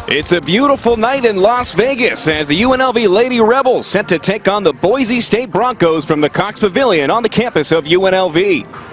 It's a beautiful night in Las Vegas as the UNLV Lady Rebels set to take on the Boise State Broncos from the Cox Pavilion on the campus of UNLV.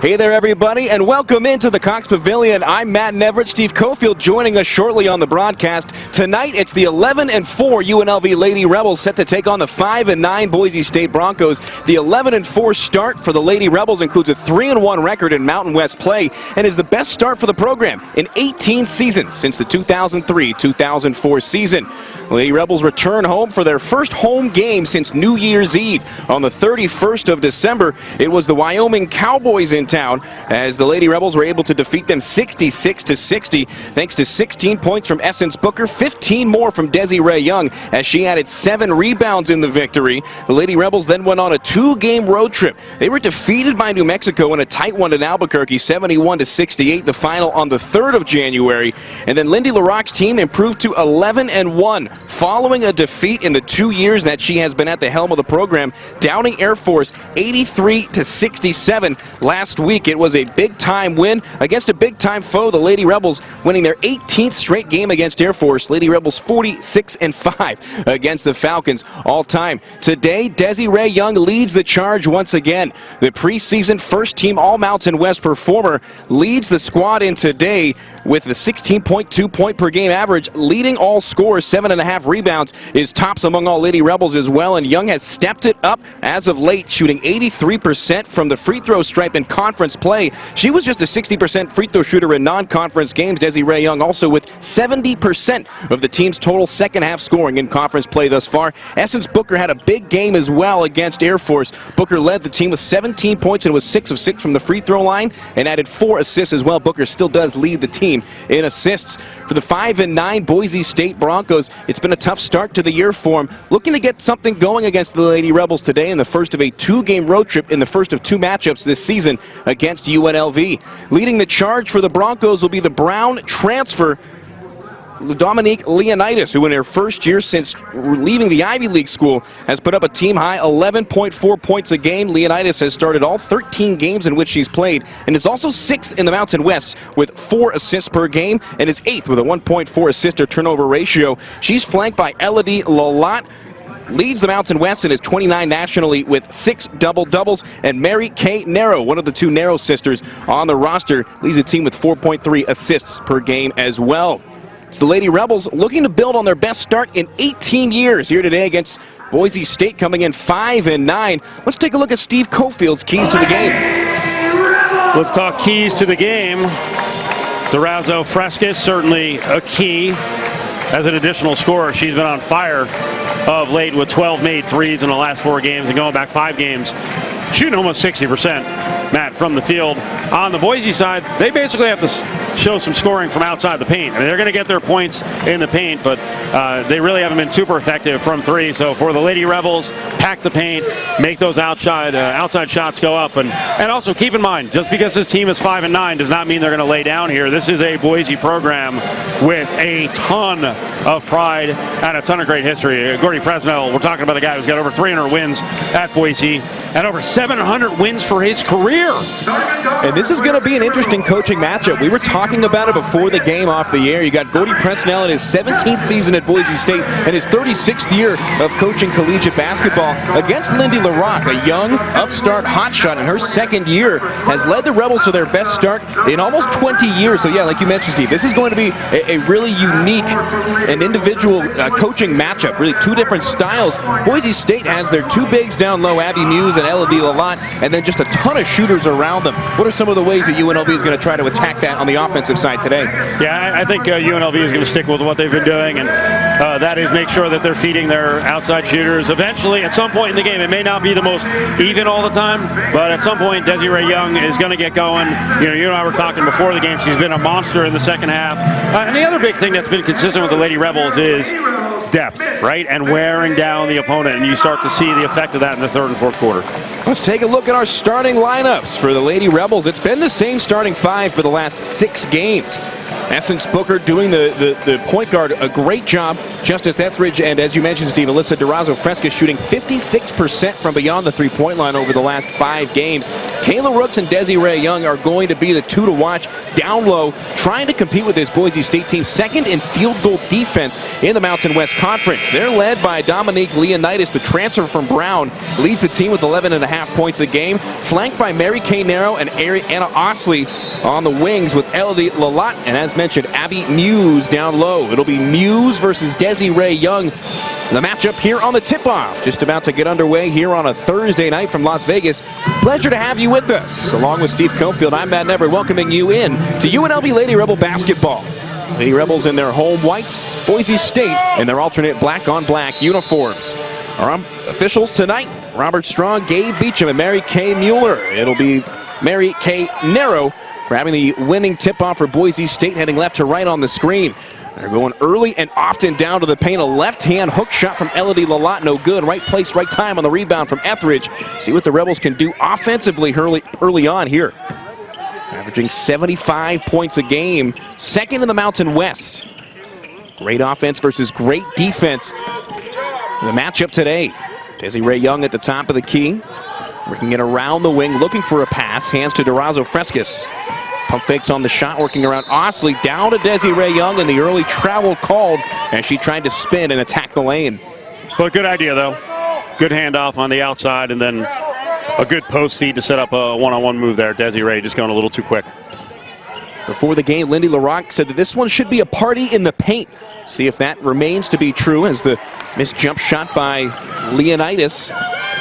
Hey there, everybody, and welcome into the Cox Pavilion. I'm Matt Neverett. Steve Cofield joining us shortly on the broadcast. Tonight, it's the 11-4 UNLV Lady Rebels set to take on the 5-9 Boise State Broncos. The 11-4 start for the Lady Rebels includes a 3-1 record in Mountain West play and is the best start for the program in 18 seasons since the 2003-2004 season. The Lady Rebels return home for their first home game since New Year's Eve. On the 31st of December, it was the Wyoming Cowboys in town as the Lady Rebels were able to defeat them 66-60 thanks to 16 points from Essence Booker, 15 more from Desiree Young as she added 7 rebounds in the victory. The Lady Rebels then went on a 2-game road trip. They were defeated by New Mexico in a tight one in Albuquerque, 71-68, the final on the 3rd of January. And then Lindy LaRocque's team improved to 11-1 following a defeat in the 2 years that she has been at the helm of the program, downing Air Force 83-67 last week. It was a big-time win against a big-time foe, the Lady Rebels winning their 18th straight game against Air Force. Lady Rebels 46-5 against the Falcons all-time. Today, Desiree Young leads the charge once again. The preseason first-team All-Mountain West performer leads the squad in today with the 16.2 point per game average, leading all scorers, 7.5 rebounds, is tops among all Lady Rebels as well, and Young has stepped it up as of late, shooting 83% from the free throw stripe in conference play. She was just a 60% free throw shooter in non-conference games. Desiree Young also with 70% of the team's total second half scoring in conference play thus far. Essence Booker had a big game as well against Air Force. Booker led the team with 17 points and was 6 of 6 from the free throw line and added 4 assists as well. Booker still does lead the team in assists. For the 5-9 Boise State Broncos, it's been a tough start to the year for them. Looking to get something going against the Lady Rebels today in the first of a 2-game road trip in the first of 2 matchups this season against UNLV. Leading the charge for the Broncos will be the Brown transfer, Dominique Leonidas, who in her first year since leaving the Ivy League school has put up a team-high 11.4 points a game. Leonidas has started all 13 games in which she's played and is also 6th in the Mountain West with 4 assists per game and is 8th with a 1.4 assist-to-turnover ratio. She's flanked by Elodie Lalat, leads the Mountain West and is 29 nationally with 6 double-doubles, and Mary Kay Narrow, one of the 2 Narrow sisters on the roster, leads the team with 4.3 assists per game as well. It's the Lady Rebels looking to build on their best start in 18 years here today against Boise State, coming in 5-9. Let's take a look at Steve Cofield's keys to the game. Let's talk keys to the game. Durazo Frescas, certainly a key as an additional scorer. She's been on fire of late with 12 made threes in the last 4 games and going back 5 games, shooting almost 60%, Matt, from the field. On the Boise side, they basically have to show some scoring from outside the paint. I mean, they're going to get their points in the paint, but they really haven't been super effective from 3. So for the Lady Rebels, pack the paint, make those outside shots go up. And also keep in mind, just because this team is 5-9 does not mean they're going to lay down here. This is a Boise program with a ton of pride and a ton of great history. Gordy Presnell, we're talking about a guy who's got over 300 wins at Boise and over 700 wins for his career. And this is going to be an interesting coaching matchup. We were talking about it before the game off the air. You got Gordy Presnell in his 17th season at Boise State and his 36th year of coaching collegiate basketball against Lindy LaRocque, a young upstart hotshot in her 2nd year, has led the Rebels to their best start in almost 20 years. So yeah, like you mentioned, Steve, this is going to be a really unique and individual coaching matchup, really 2 different styles. Boise State has their 2 bigs down low, Abby Muse and Elodie Lalat, and then just a ton of shooters around them. What are some of the ways that UNLV is going to try to attack that on the offensive side today? Yeah, I think UNLV is going to stick with what they've been doing, and that is make sure that they're feeding their outside shooters. Eventually, at some point in the game, it may not be the most even all the time, but at some point, Desiree Young is going to get going. You and I were talking before the game. She's been a monster in the second half. And the other big thing that's been consistent with the Lady Rebels is depth, right? And wearing down the opponent, and you start to see the effect of that in the 3rd and 4th quarter. Let's take a look at our starting lineups for the Lady Rebels. It's been the same starting 5 for the last 6 games. Essence Booker doing the point guard a great job. Justice Etheridge and, as you mentioned, Steve, Alyssa Durazo-Fresca shooting 56% from beyond the three-point line over the last 5 games. Kayla Rooks and Desiree Young are going to be the two to watch down low, trying to compete with this Boise State team, second in field goal defense in the Mountain West Conference. They're led by Dominique Leonidas, the transfer from Brown, leads the team with 11.5 points a game, flanked by Mary Kay Nero and Anna Osley on the wings with Elodie Lalat, and as mentioned, Abby Muse down low. It'll be Muse versus Desiree Young. The matchup here on the tip-off, just about to get underway here on a Thursday night from Las Vegas. Pleasure to have you with us. Along with Steve Cofield, I'm Matt Never, welcoming you in to UNLV Lady Rebel basketball. Lady Rebels in their home whites, Boise State in their alternate black-on-black uniforms. Our officials tonight, Robert Strong, Gabe Beecham, and Mary Kay Mueller. It'll be Mary Kay Nero grabbing the winning tip-off for Boise State, heading left to right on the screen. They're going early and often down to the paint. A left-hand hook shot from Elodie Lalat, no good. Right place, right time on the rebound from Etheridge. See what the Rebels can do offensively early on here. Averaging 75 points a game, second in the Mountain West. Great offense versus great defense. The matchup today, Desiree Young at the top of the key, working it around the wing, looking for a pass. Hands to Durazo-Fresca. Pump fakes on the shot, working around Osley, down to Desiree Young, and the early travel called as she tried to spin and attack the lane. Well, good idea, though. Good handoff on the outside, and then a good post feed to set up a one-on-one move there. Desiree just going a little too quick. Before the game, Lindy LaRocque said that this one should be a party in the paint. See if that remains to be true as the missed jump shot by Leonidas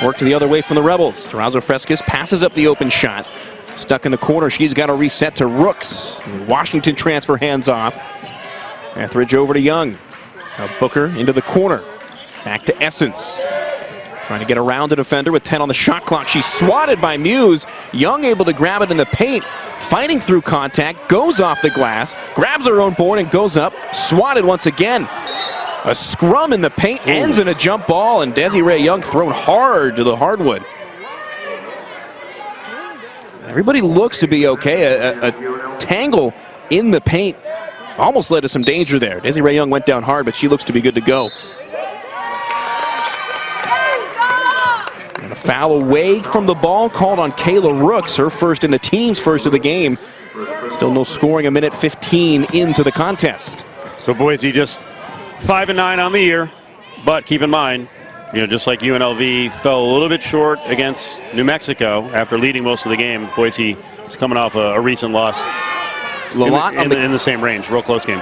worked the other way from the Rebels. Durazo-Fresca passes up the open shot. Stuck in the corner, she's got to reset to Rooks. Washington transfer hands off. Etheridge over to Young. Now Booker into the corner. Back to Essence. Trying to get around the defender with 10 on the shot clock. She's swatted by Muse. Young able to grab it in the paint. Fighting through contact, goes off the glass, grabs her own board and goes up. Swatted once again. A scrum in the paint, ends in a jump ball, and Desiree Young thrown hard to the hardwood. Everybody looks to be okay. A tangle in the paint almost led to some danger there. Desiree Young went down hard, but she looks to be good to go. And a foul away from the ball called on Kayla Rooks, her first and the team's first of the game. Still no scoring, a minute 15 into the contest. So Boise just 5-9 on the year, but keep in mind, just like UNLV fell a little bit short against New Mexico after leading most of the game, Boise is coming off a recent loss in the same range, real close game.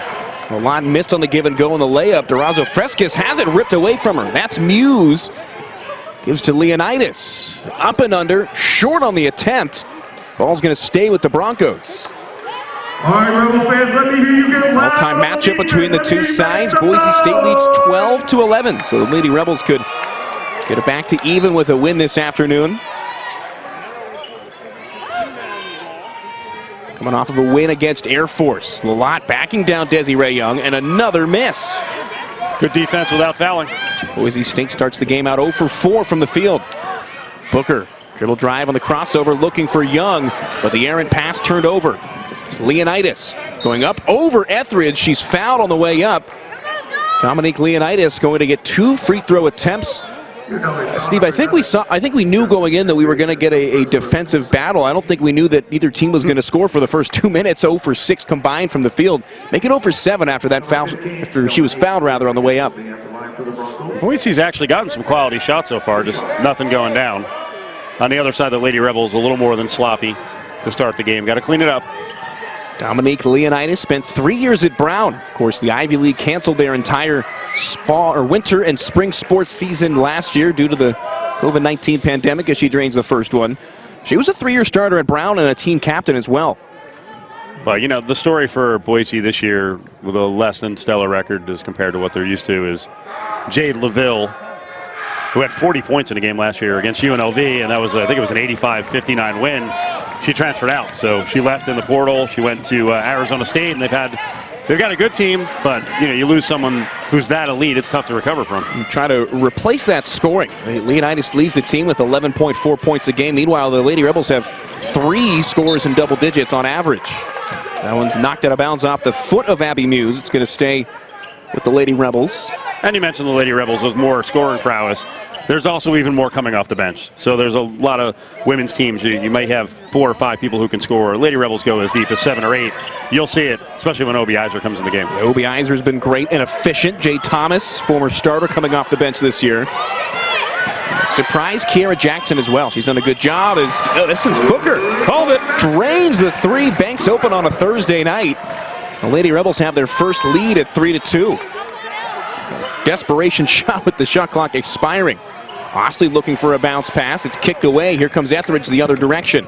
Lalat missed on the give and go in the layup. Durazo-Fresca has it ripped away from her. That's Muse. Gives to Leonidas. Up and under, short on the attempt. Ball's going to stay with the Broncos. All right, Rebel fans, let me hear you get loud. All-time matchup between the two sides. Boise State leads 12-11, so the Lady Rebels could get it back to even with a win this afternoon. Coming off of a win against Air Force. Lalat backing down Desiree Young, and another miss. Good defense without fouling. Boise State starts the game out 0 for 4 from the field. Booker, dribble drive on the crossover, looking for Young, but the errant pass turned over. It's Leonidas going up over Etheridge. She's fouled on the way up. Dominique Leonidas going to get 2 free throw attempts. Steve, I think we knew going in that we were going to get a defensive battle. I don't think we knew that either team was going to score for the first 2 minutes. 0 for 6 combined from the field. Make it 0 for 7 after that foul, after she was fouled rather on the way up. Boise's actually gotten some quality shots so far, just nothing going down. On the other side, the Lady Rebels a little more than sloppy to start the game. Got to clean it up. Dominique Leonidas spent 3 years at Brown. Of course, the Ivy League canceled their entire winter and spring sports season last year due to the COVID-19 pandemic as she drains the first one. She was a 3-year starter at Brown and a team captain as well. But, the story for Boise this year with a less than stellar record as compared to what they're used to is Jade LaVille, who had 40 points in a game last year against UNLV, and that was, I think it was an 85-59 win. She transferred out, so she left in the portal. She went to Arizona State, and they've got a good team, but you lose someone who's that elite, it's tough to recover from. And try to replace that scoring. Leonidas leads the team with 11.4 points a game. Meanwhile, the Lady Rebels have 3 scores in double digits on average. That one's knocked out of bounds off the foot of Abby Muse. It's going to stay with the Lady Rebels. And you mentioned the Lady Rebels with more scoring prowess. There's also even more coming off the bench. So there's a lot of women's teams. You might have 4 or 5 people who can score. Lady Rebels go as deep as 7 or 8. You'll see it, especially when Obi Iser comes in the game. Obi Iser's been great and efficient. Jay Thomas, former starter, coming off the bench this year. Surprise Kiara Jackson as well. She's done a good job as Essence Booker called it. Drains the 3, banks open on a Thursday night. The Lady Rebels have their first lead at 3-2. Desperation shot with the shot clock expiring. Osley looking for a bounce pass. It's kicked away. Here comes Etheridge the other direction.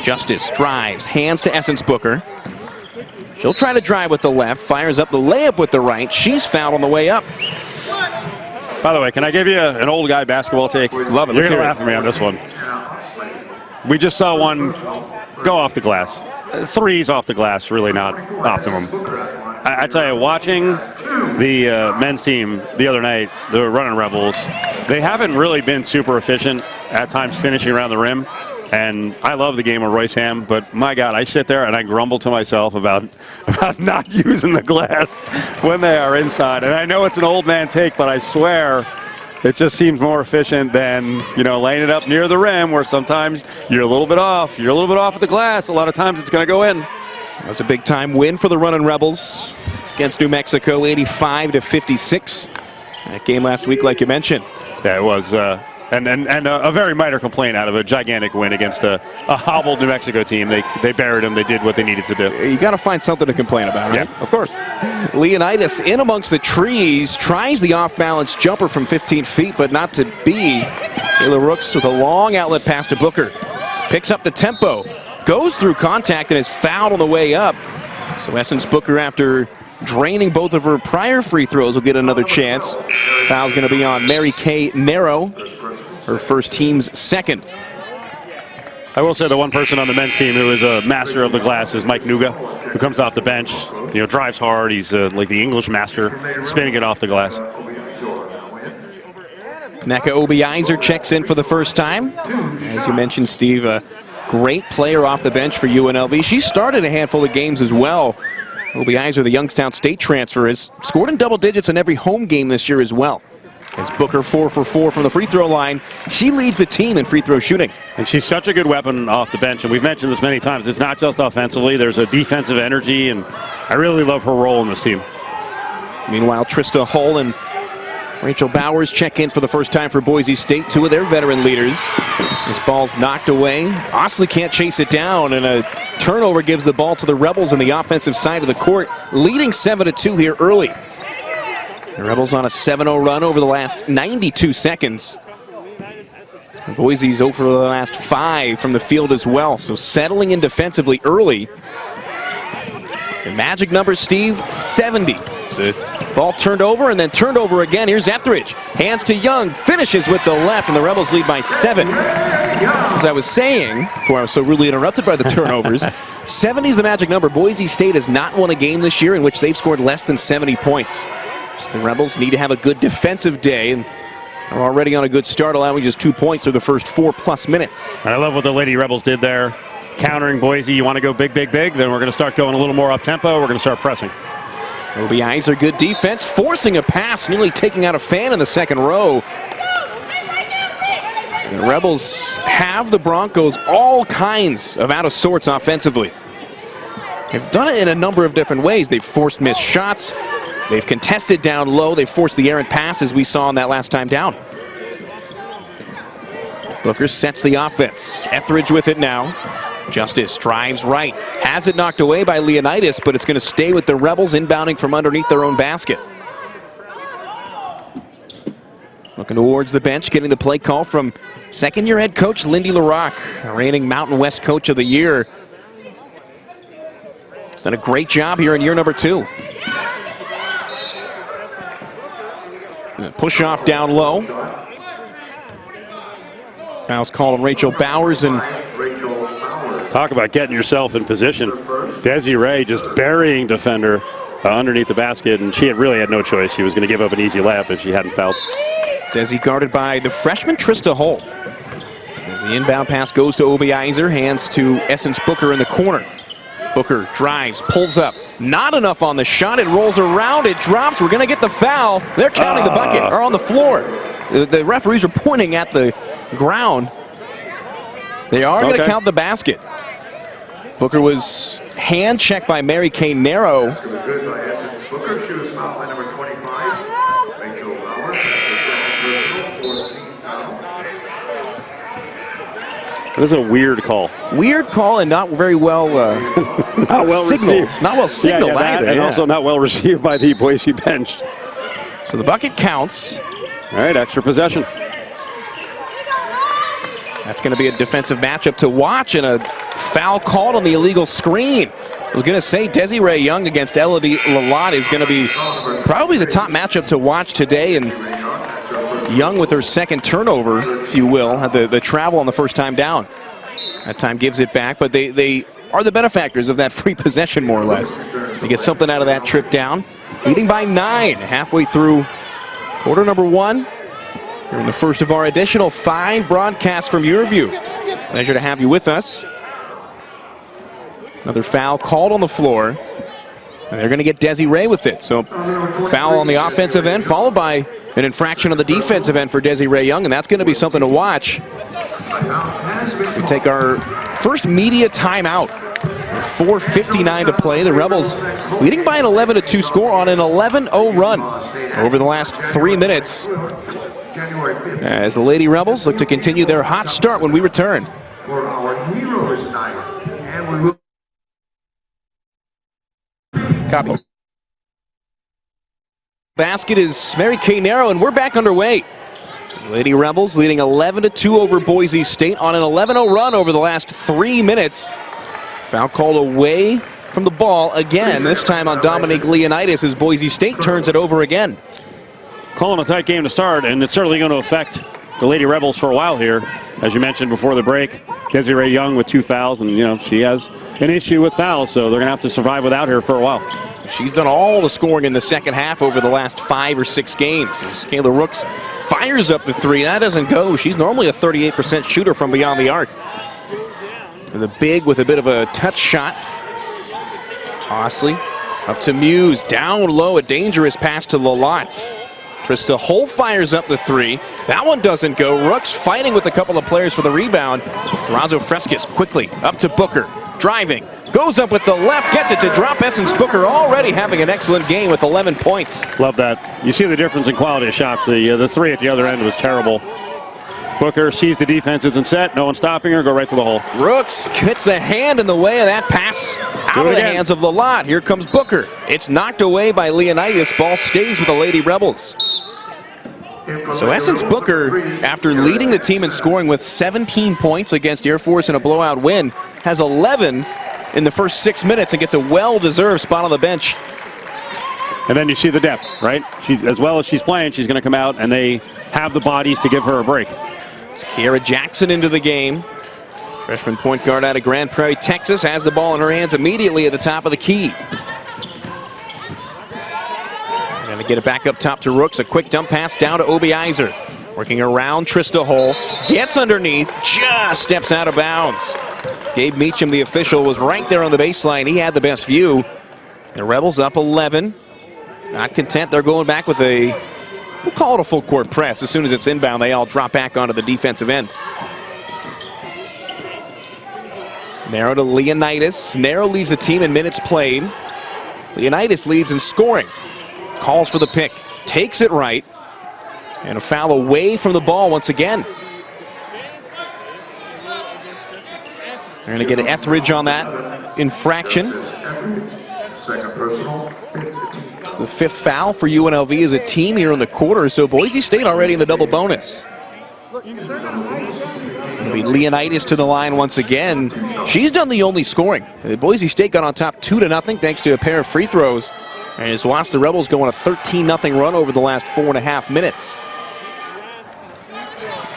Justice drives, hands to Essence Booker. She'll try to drive with the left, fires up the layup with the right. She's fouled on the way up. By the way, can I give you an old guy basketball take? Love it. You're going to laugh at me on this one. We just saw one go off the glass. 3s off the glass, really not optimum. I tell you, watching the men's team the other night, the Running Rebels, they haven't really been super efficient at times finishing around the rim. And I love the game of Royce Ham, but my God, I sit there and I grumble to myself about not using the glass when they are inside. And I know it's an old man take, but I swear it just seems more efficient than, laying it up near the rim where sometimes you're a little bit off. You're a little bit off at the glass. A lot of times it's going to go in. That was a big-time win for the Running Rebels against New Mexico, 85-56. That game last week, like you mentioned. Yeah, it was. And a very minor complaint out of a gigantic win against a hobbled New Mexico team. They buried them. They did what they needed to do. You got to find something to complain about, right? Yeah, of course. Leonidas in amongst the trees, tries the off-balance jumper from 15 feet, but not to be. Ayla Rooks with a long outlet pass to Booker. Picks up the tempo, goes through contact, and is fouled on the way up. So Essence Booker, after draining both of her prior free throws, will get another chance. Foul's going to be on Mary Kay Narrow, her first team's second. I will say the one person on the men's team who is a master of the glass is Mike Nuga, who comes off the bench, drives hard. He's like the English master, spinning it off the glass. Neka Obi-Iser checks in for the first time. As you mentioned, Steve, a great player off the bench for UNLV. She started a handful of games as well. Obi-Iser, the Youngstown State transfer, has scored in double digits in every home game this year as well. As Booker 4 for 4 from the free throw line, she leads the team in free throw shooting. And she's such a good weapon off the bench, and we've mentioned this many times. It's not just offensively. There's a defensive energy, and I really love her role in this team. Meanwhile, Trista Hull and Rachel Bowers check in for the first time for Boise State, 2 of their veteran leaders. This ball's knocked away. Osley can't chase it down, and a turnover gives the ball to the Rebels on the offensive side of the court, leading 7-2 here early. The Rebels on a 7-0 run over the last 92 seconds. Boise's over the last 5 from the field as well, so settling in defensively early. The magic number, Steve, 70. So ball turned over and then turned over again. Here's Etheridge. Hands to Young, finishes with the left, and the Rebels lead by 7. As I was saying, before I was so rudely interrupted by the turnovers, 70 is the magic number. Boise State has not won a game this year in which they've scored less than 70 points. The Rebels need to have a good defensive day, and are already on a good start, allowing just 2 points through the first 4+ minutes. I love what the Lady Rebels did there. Countering Boise, you want to go big, big, big, then we're going to start going a little more up-tempo. We're going to start pressing. Obi-Iser, good defense, forcing a pass, nearly taking out a fan in the second row. And the Rebels have the Broncos all kinds of out of sorts offensively. They've done it in a number of different ways. They've forced missed shots. They've contested down low. They've forced the errant passes we saw on that last time down. Booker sets the offense. Etheridge with it now. Justice drives right. Has it knocked away by Leonidas, but it's going to stay with the Rebels inbounding from underneath their own basket. Looking towards the bench, getting the play call from second-year head coach Lindy LaRocque, reigning Mountain West Coach of the Year. He's done a great job here in year number 2. Push off down low. Foul's called on Rachel Bowers, and talk about getting yourself in position. Desiree just burying defender underneath the basket, and she really had no choice. She was going to give up an easy layup if she hadn't fouled. Desi guarded by the freshman Trista Hull. As the inbound pass goes to Obi-Iser, hands to Essence Booker in the corner. Booker drives, pulls up. Not enough on the shot. It rolls around. It drops. We're going to get the foul. They're counting the bucket, or on the floor. The referees are pointing at the ground. They are going to count the basket. Booker was hand checked by Mary Kay Narrow. Booker shoots foul by number 25. Rachel Lauer. This is a weird call. Weird call and not very well, not well signaled. received. Not well signaled either. And also not well received by the Boise bench. So the bucket counts. All right, extra possession. That's going to be a defensive matchup to watch, and a foul called on the illegal screen. I was going to say Desiree Young against Elodie Lalott is going to be probably the top matchup to watch today, and Young with her second turnover, if you will, had the travel on the first time down. That time gives it back, but they are the benefactors of that free possession, more or less. They get something out of that trip down. Leading by 9 halfway through quarter number 1. Here in the first of our additional 5 broadcasts from Yearview. Pleasure to have you with us. Another foul called on the floor. And they're going to get Desiree with it. So foul on the offensive end, followed by an infraction on the defensive end for Desiree Young, and that's going to be something to watch. We take our first media timeout. 4:59 to play. The Rebels leading by an 11-2 score on an 11-0 run over the last 3 minutes, as the Lady Rebels look to continue their hot start when we return. For our heroes tonight, and we will. Copy. Basket is Mary Kay Narrow, and we're back underway. Lady Rebels leading 11-2 over Boise State on an 11-0 run over the last 3 minutes. Foul called away from the ball again, this time on Dominique Leonidas as Boise State turns it over again. Calling a tight game to start, and it's certainly going to affect the Lady Rebels for a while here. As you mentioned before the break, Desiree Young with 2 fouls, and she has an issue with fouls, so they're going to have to survive without her for a while. She's done all the scoring in the second half over the last 5 or 6 games. As Kayla Rooks fires up the 3, that doesn't go. She's normally a 38% shooter from beyond the arc. And the big with a bit of a touch shot. Osley up to Muse, down low, a dangerous pass to Lalott. Trista Hull fires up the 3. That one doesn't go. Rooks fighting with a couple of players for the rebound. Durazo Frescas quickly up to Booker, driving. Goes up with the left, gets it to drop. Essence Booker already having an excellent game with 11 points. Love that. You see the difference in quality of shots. The 3 at the other end was terrible. Booker sees the defense isn't set. No one stopping her. Go right to the hole. Rooks gets the hand in the way of that pass out of the hands of Lalott. Here comes Booker. It's knocked away by Leonidas. Ball stays with the Lady Rebels. So Essence Booker, after leading the team in scoring with 17 points against Air Force in a blowout win, has 11 in the first 6 minutes and gets a well-deserved spot on the bench. And then you see the depth, right? She's, as well as she's playing, she's going to come out, and they have the bodies to give her a break. It's Kiara Jackson into the game. Freshman point guard out of Grand Prairie, Texas, has the ball in her hands immediately at the top of the key. Going to get it back up top to Rooks. A quick dump pass down to Obiizer. Working around Trista Hull. Gets underneath, just steps out of bounds. Gabe Meacham, the official, was right there on the baseline. He had the best view. The Rebels up 11. Not content, they're going back with a, we'll call it a full court press. As soon as it's inbound, they all drop back onto the defensive end. Narrow to Leonidas. Narrow leads the team in minutes played. Leonidas leads in scoring. Calls for the pick, takes it right, and a foul away from the ball once again. They're going to get an Etheridge on that infraction. Second personal. It's the 5th foul for UNLV as a team here in the quarter, so Boise State already in the double bonus. It'll be Leonidas to the line once again. She's done the only scoring. Boise State got on top 2-0 thanks to a pair of free throws. And just watch the Rebels go on a 13-0 run over the last 4.5 minutes.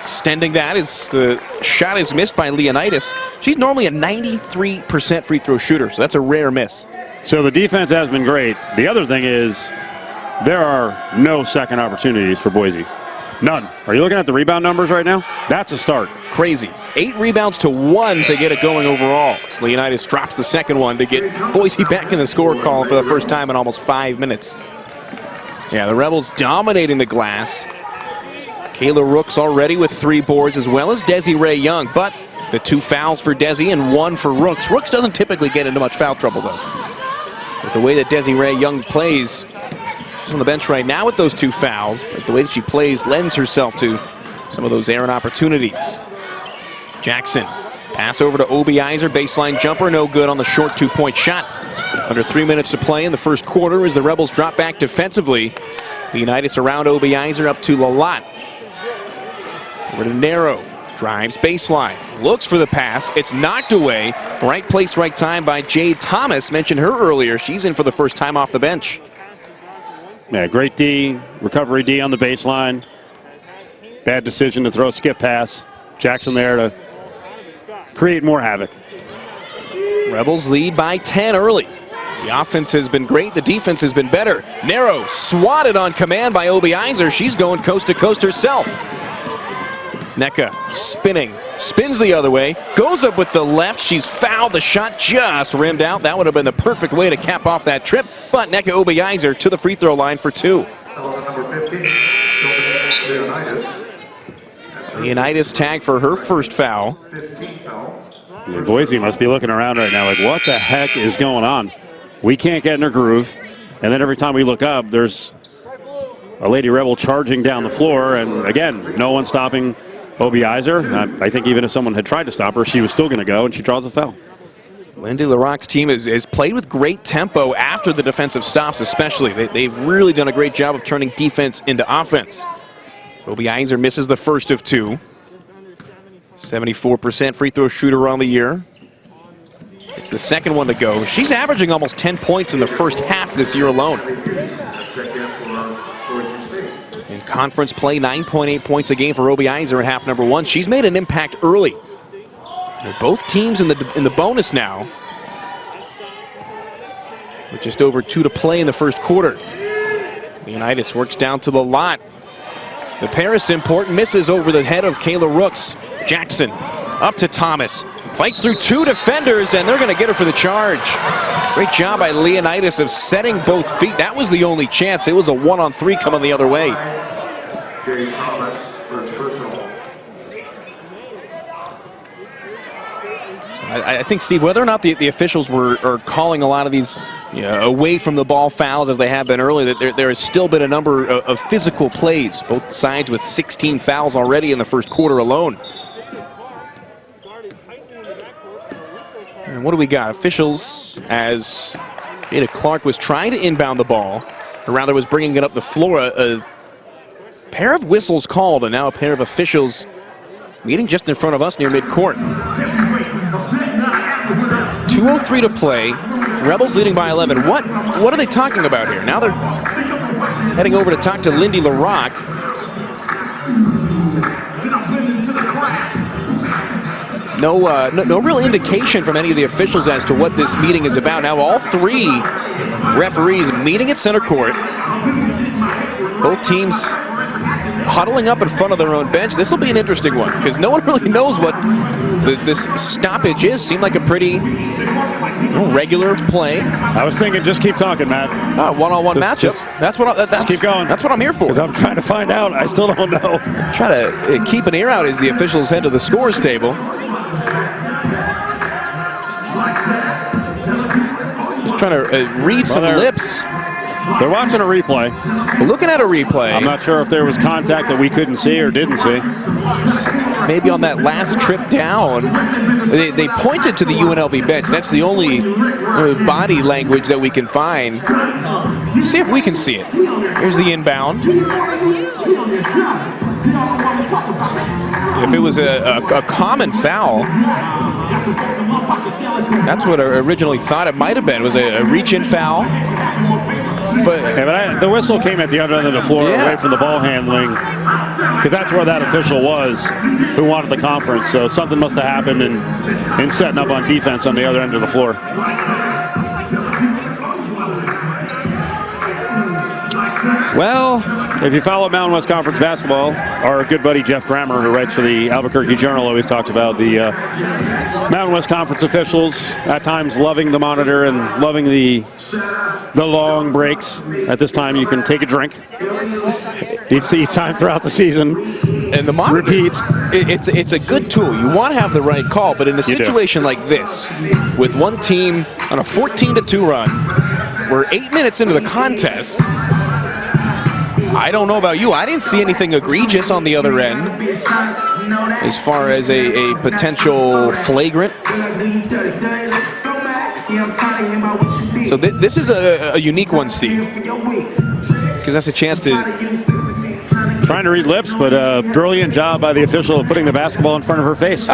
Extending that as the shot is missed by Leonidas. She's normally a 93% free throw shooter, so that's a rare miss. So the defense has been great. The other thing is there are no second opportunities for Boise. None. Are you looking at the rebound numbers right now? That's a start. Crazy. 8 rebounds to 1 to get it going overall. So Leonidas drops the second one to get Boise back in the score column for the first time in almost 5 minutes. Yeah, the Rebels dominating the glass. Kayla Rooks already with 3 boards, as well as Desiree Young, but the 2 fouls for Desi and 1 for Rooks. Rooks doesn't typically get into much foul trouble, though. With the way that Desiree Young plays, she's on the bench right now with those 2 fouls, but the way that she plays lends herself to some of those errant opportunities. Jackson, pass over to Obiizer, baseline jumper, no good on the short 2-point shot. Under 3 minutes to play in the first quarter as the Rebels drop back defensively. Leonidas around Obiizer, up to Lalott. Over to Narrow, drives baseline, looks for the pass, it's knocked away. Right place, right time by Jade Thomas. Mentioned her earlier, she's in for the first time off the bench. Yeah, great D, recovery D on the baseline. Bad decision to throw a skip pass. Jackson there to create more havoc. Rebels lead by 10 early. The offense has been great, the defense has been better. Narrow, swatted on command by Obiizer. She's going coast to coast herself. Nneka spinning, spins the other way, goes up with the left. She's fouled, the shot just rimmed out. That would have been the perfect way to cap off that trip, but Nneka Obiizer to the free throw line for 2. Number 15, Leonidas. Leonidas tagged for her first foul. 15 foul. Boise must be looking around right now like, what the heck is going on? We can't get in her groove, and then every time we look up, there's a Lady Rebel charging down the floor, and again, no one stopping Obiizer. I think even if someone had tried to stop her, she was still going to go, and she draws a foul. Lindy LaRocque's team has played with great tempo after the defensive stops, especially. They've really done a great job of turning defense into offense. Obiizer misses the first of 2. 74% free throw shooter on the year. It's the second one to go. She's averaging almost 10 points in the first half this year alone. In conference play, 9.8 points a game for Obiizer in half number 1. She's made an impact early. They're both teams in the bonus now, with just over 2 to play in the first quarter. Leonidas works down to the lot. The Paris import misses over the head of Kayla Rooks. Jackson up to Thomas. Fights through 2 defenders, and they're going to get her for the charge. Great job by Leonidas of setting both feet. That was the only chance. It was a 1-on-3 coming the other way. Jay Thomas for his personal. I think, Steve, whether or not the officials are calling a lot of these away from the ball fouls as they have been early, that there has still been a number of physical plays, both sides with 16 fouls already in the first quarter alone. And what do we got? Officials, as Jada Clark was trying to inbound the ball, or rather was bringing it up the floor, a pair of whistles called, and now a pair of officials meeting just in front of us near midcourt. 2:03 to play. Rebels leading by 11. What are they talking about here? Now they're heading over to talk to Lindy LaRocque. No real indication from any of the officials as to what this meeting is about. Now all 3 referees meeting at center court. Both teams huddling up in front of their own bench. This will be an interesting one because no one really knows what this stoppage is. Seemed like a pretty regular play. I was thinking, just keep talking, Matt. One-on-one matchup. That's keep going. That's what I'm here for. Because I'm trying to find out. I still don't know. Try to keep an ear out as the officials head to the scores table. Just trying to read some lips. They're watching a replay. Looking at a replay. I'm not sure if there was contact that we couldn't see or didn't see. Maybe on that last trip down, they pointed to the UNLV bench. That's the only body language that we can find. Let's see if we can see it. Here's the inbound. If it was a common foul, that's what I originally thought it might have been, was a reach-in foul. But the whistle came at the other end of the floor, away from the ball handling, because that's where that official was who wanted the conference. So something must have happened in setting up on defense on the other end of the floor. Well, If you follow Mountain West Conference basketball, our good buddy Jeff Grammer, who writes for the Albuquerque Journal, always talks about the Mountain West Conference officials at times loving the monitor and loving the long breaks. At this time, you can take a drink each time throughout the season. And the monitor, repeat. It's a good tool. You want to have the right call, but in a situation like this, with one team on a 14-2 run, we're 8 minutes into the contest. I don't know about you. I didn't see anything egregious on the other end as far as a potential flagrant. So this is a unique one, Steve, because that's a chance to... Trying to read lips, but a brilliant job by the official of putting the basketball in front of her face.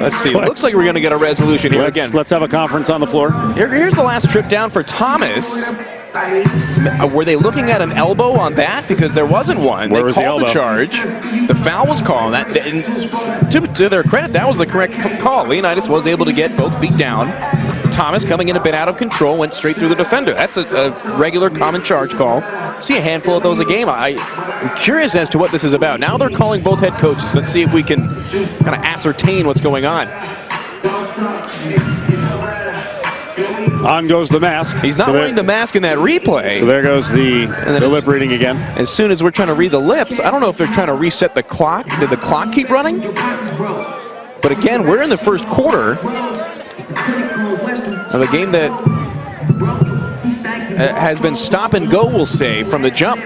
Let's see. It looks like we're going to get a resolution here again. Let's have a conference on the floor. Here's the last trip down for Thomas. Were they looking at an elbow on that? Because there wasn't one. They called the charge. The foul was called. To their credit, that was the correct call. Leonidas was able to get both feet down. Thomas, coming in a bit out of control, went straight through the defender. That's a regular common charge call. See a handful of those a game. I'm curious as to what this is about. Now they're calling both head coaches. Let's see if we can kind of ascertain what's going on. On goes the mask. He's not wearing the mask in that replay. So there goes the lip reading again. As soon as we're trying to read the lips, I don't know if they're trying to reset the clock. Did the clock keep running? But again, we're in the first quarter of a game that has been stop and go, we'll say, from the jump.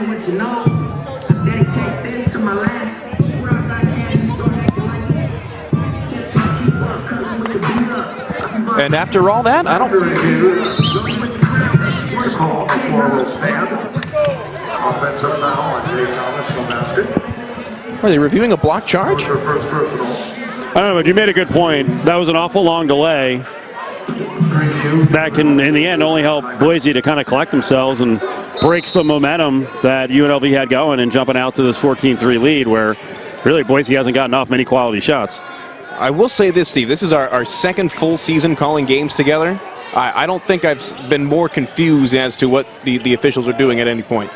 And after all that, I don't... Are they reviewing a block charge? I don't know, but you made a good point. That was an awful long delay. That can, in the end, only help Boise to kind of collect themselves and breaks the momentum that UNLV had going and jumping out to this 14-3 lead where really Boise hasn't gotten off many quality shots. I will say this, Steve. This is our second full season calling games together. I don't think I've been more confused as to what the officials are doing at any point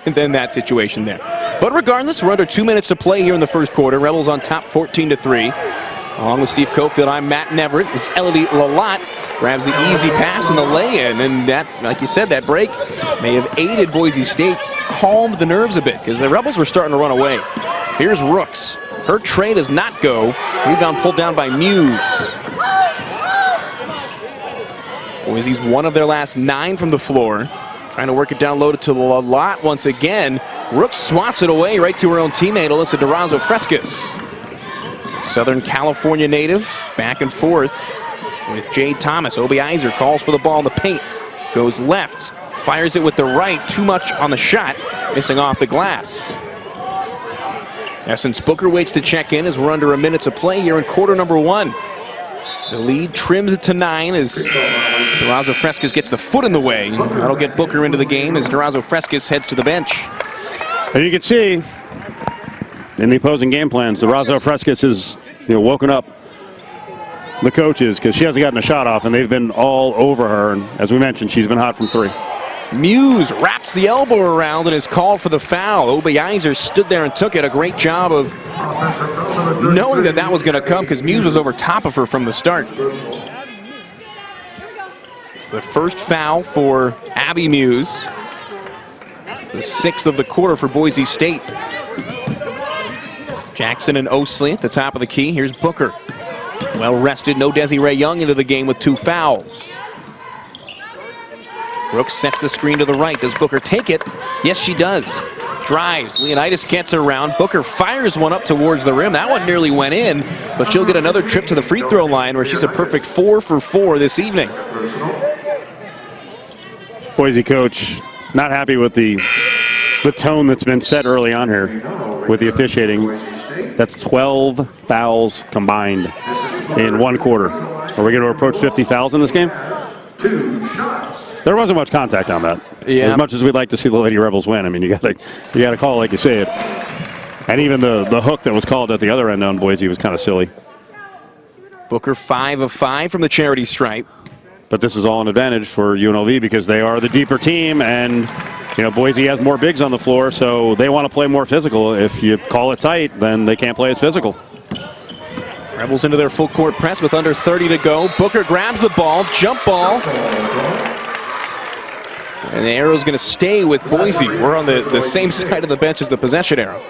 than that situation there. But regardless, we're under 2 minutes to play here in the first quarter. Rebels on top 14-3. Along with Steve Cofield, I'm Matt Neverett. As Elodie Lalott grabs the easy pass and the lay-in. And that, like you said, that break may have aided Boise State, calmed the nerves a bit because the Rebels were starting to run away. Here's Rooks. Her tray does not go. Rebound pulled down by Muse. Boise's one of their last 9 from the floor. Trying to work it down low to Lalott once again. Rooks swats it away right to her own teammate, Alyssa Durazo Frescas. Southern California native, back and forth with Jade Thomas. Obi Iser calls for the ball in the paint. Goes left, fires it with the right. Too much on the shot, missing off the glass. Essence Booker waits to check in as we're under a minute to play here in quarter number 1. The lead trims it to 9 as Durazo Frescas gets the foot in the way. That'll get Booker into the game as Durazo Frescas heads to the bench. And you can see in the opposing game plans, Durazo Frescas has woken up the coaches because she hasn't gotten a shot off and they've been all over her. And as we mentioned, she's been hot from 3. Muse wraps the elbow around and is called for the foul. Obi Iser stood there and took it. A great job of knowing that that was going to come because Muse was over top of her from the start. It's the first foul for Abby Muse. The 6th of the quarter for Boise State. Jackson and Osley at the top of the key. Here's Booker. Well rested, no Desiree Young into the game with 2 fouls. Brooks sets the screen to the right. Does Booker take it? Yes, she does. Drives. Leonidas gets around. Booker fires one up towards the rim. That one nearly went in, but she'll get another trip to the free throw line where she's a perfect 4 for 4 this evening. Boise coach not happy with the tone that's been set early on here with the officiating. That's 12 fouls combined in 1 quarter. Are we going to approach 50 fouls in this game? There wasn't much contact on that. Yeah. As much as we'd like to see the Lady Rebels win, I mean, you gotta call it like you say it. And even the hook that was called at the other end on Boise was kind of silly. Booker 5 of 5 from the charity stripe. But this is all an advantage for UNLV because they are the deeper team, and You know, Boise has more bigs on the floor, so they want to play more physical. If you call it tight, then they can't play as physical. Rebels into their full court press with under 30 to go. Booker grabs the ball, jump ball. And the arrow's going to stay with Boise. We're on the same side of the bench as the possession arrow.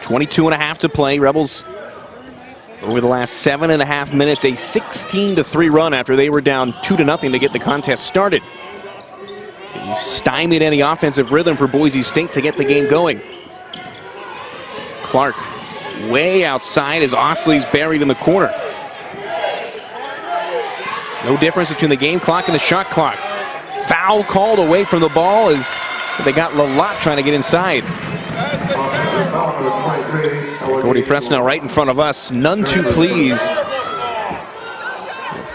22.5 to play. Rebels over the last 7.5 minutes, a 16-3 run after they were down 2-0 to get the contest started. They stymied any offensive rhythm for Boise State to get the game going. Clark way outside as Osley's buried in the corner. No difference between the game clock and the shot clock. Foul called away from the ball as they got Lalott trying to get inside. Gordy Presnell right in front of us, none too pleased.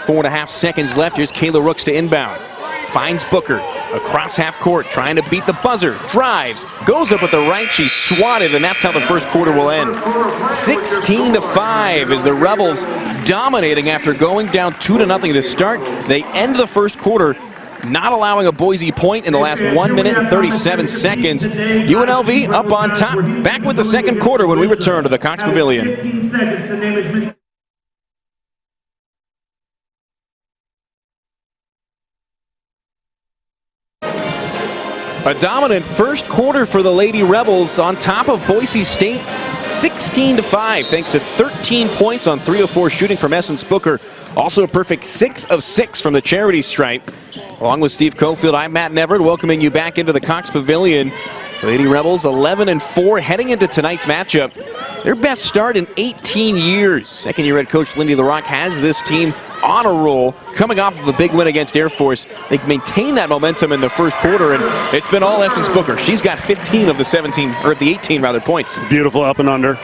4.5 seconds left. Here's Kayla Rooks to inbound. Finds Booker across half court, trying to beat the buzzer. Drives, goes up with the right. She's swatted, and that's how the first quarter will end. 16-5 as the Rebels dominating after going down 2-0 to start. They end the first quarter not allowing a Boise point in the last 1 minute and 37 seconds. UNLV up on top. Back with the second quarter when we return to the Cox Pavilion. A dominant first quarter for the Lady Rebels on top of Boise State, 16-5, thanks to 13 points on 3 of 4 shooting from Essence Booker. Also a perfect 6 of 6 from the charity stripe. Along with Steve Cofield, I'm Matt Neverett, welcoming you back into the Cox Pavilion. Lady Rebels 11-4 heading into tonight's matchup. Their best start in 18 years. Second-year head coach Lindy LaRocque has this team on a roll, coming off of a big win against Air Force. They maintained that momentum in the first quarter, and it's been all Essence Booker. She's got 15 of the 17, or the 18 rather, points. Beautiful up and under.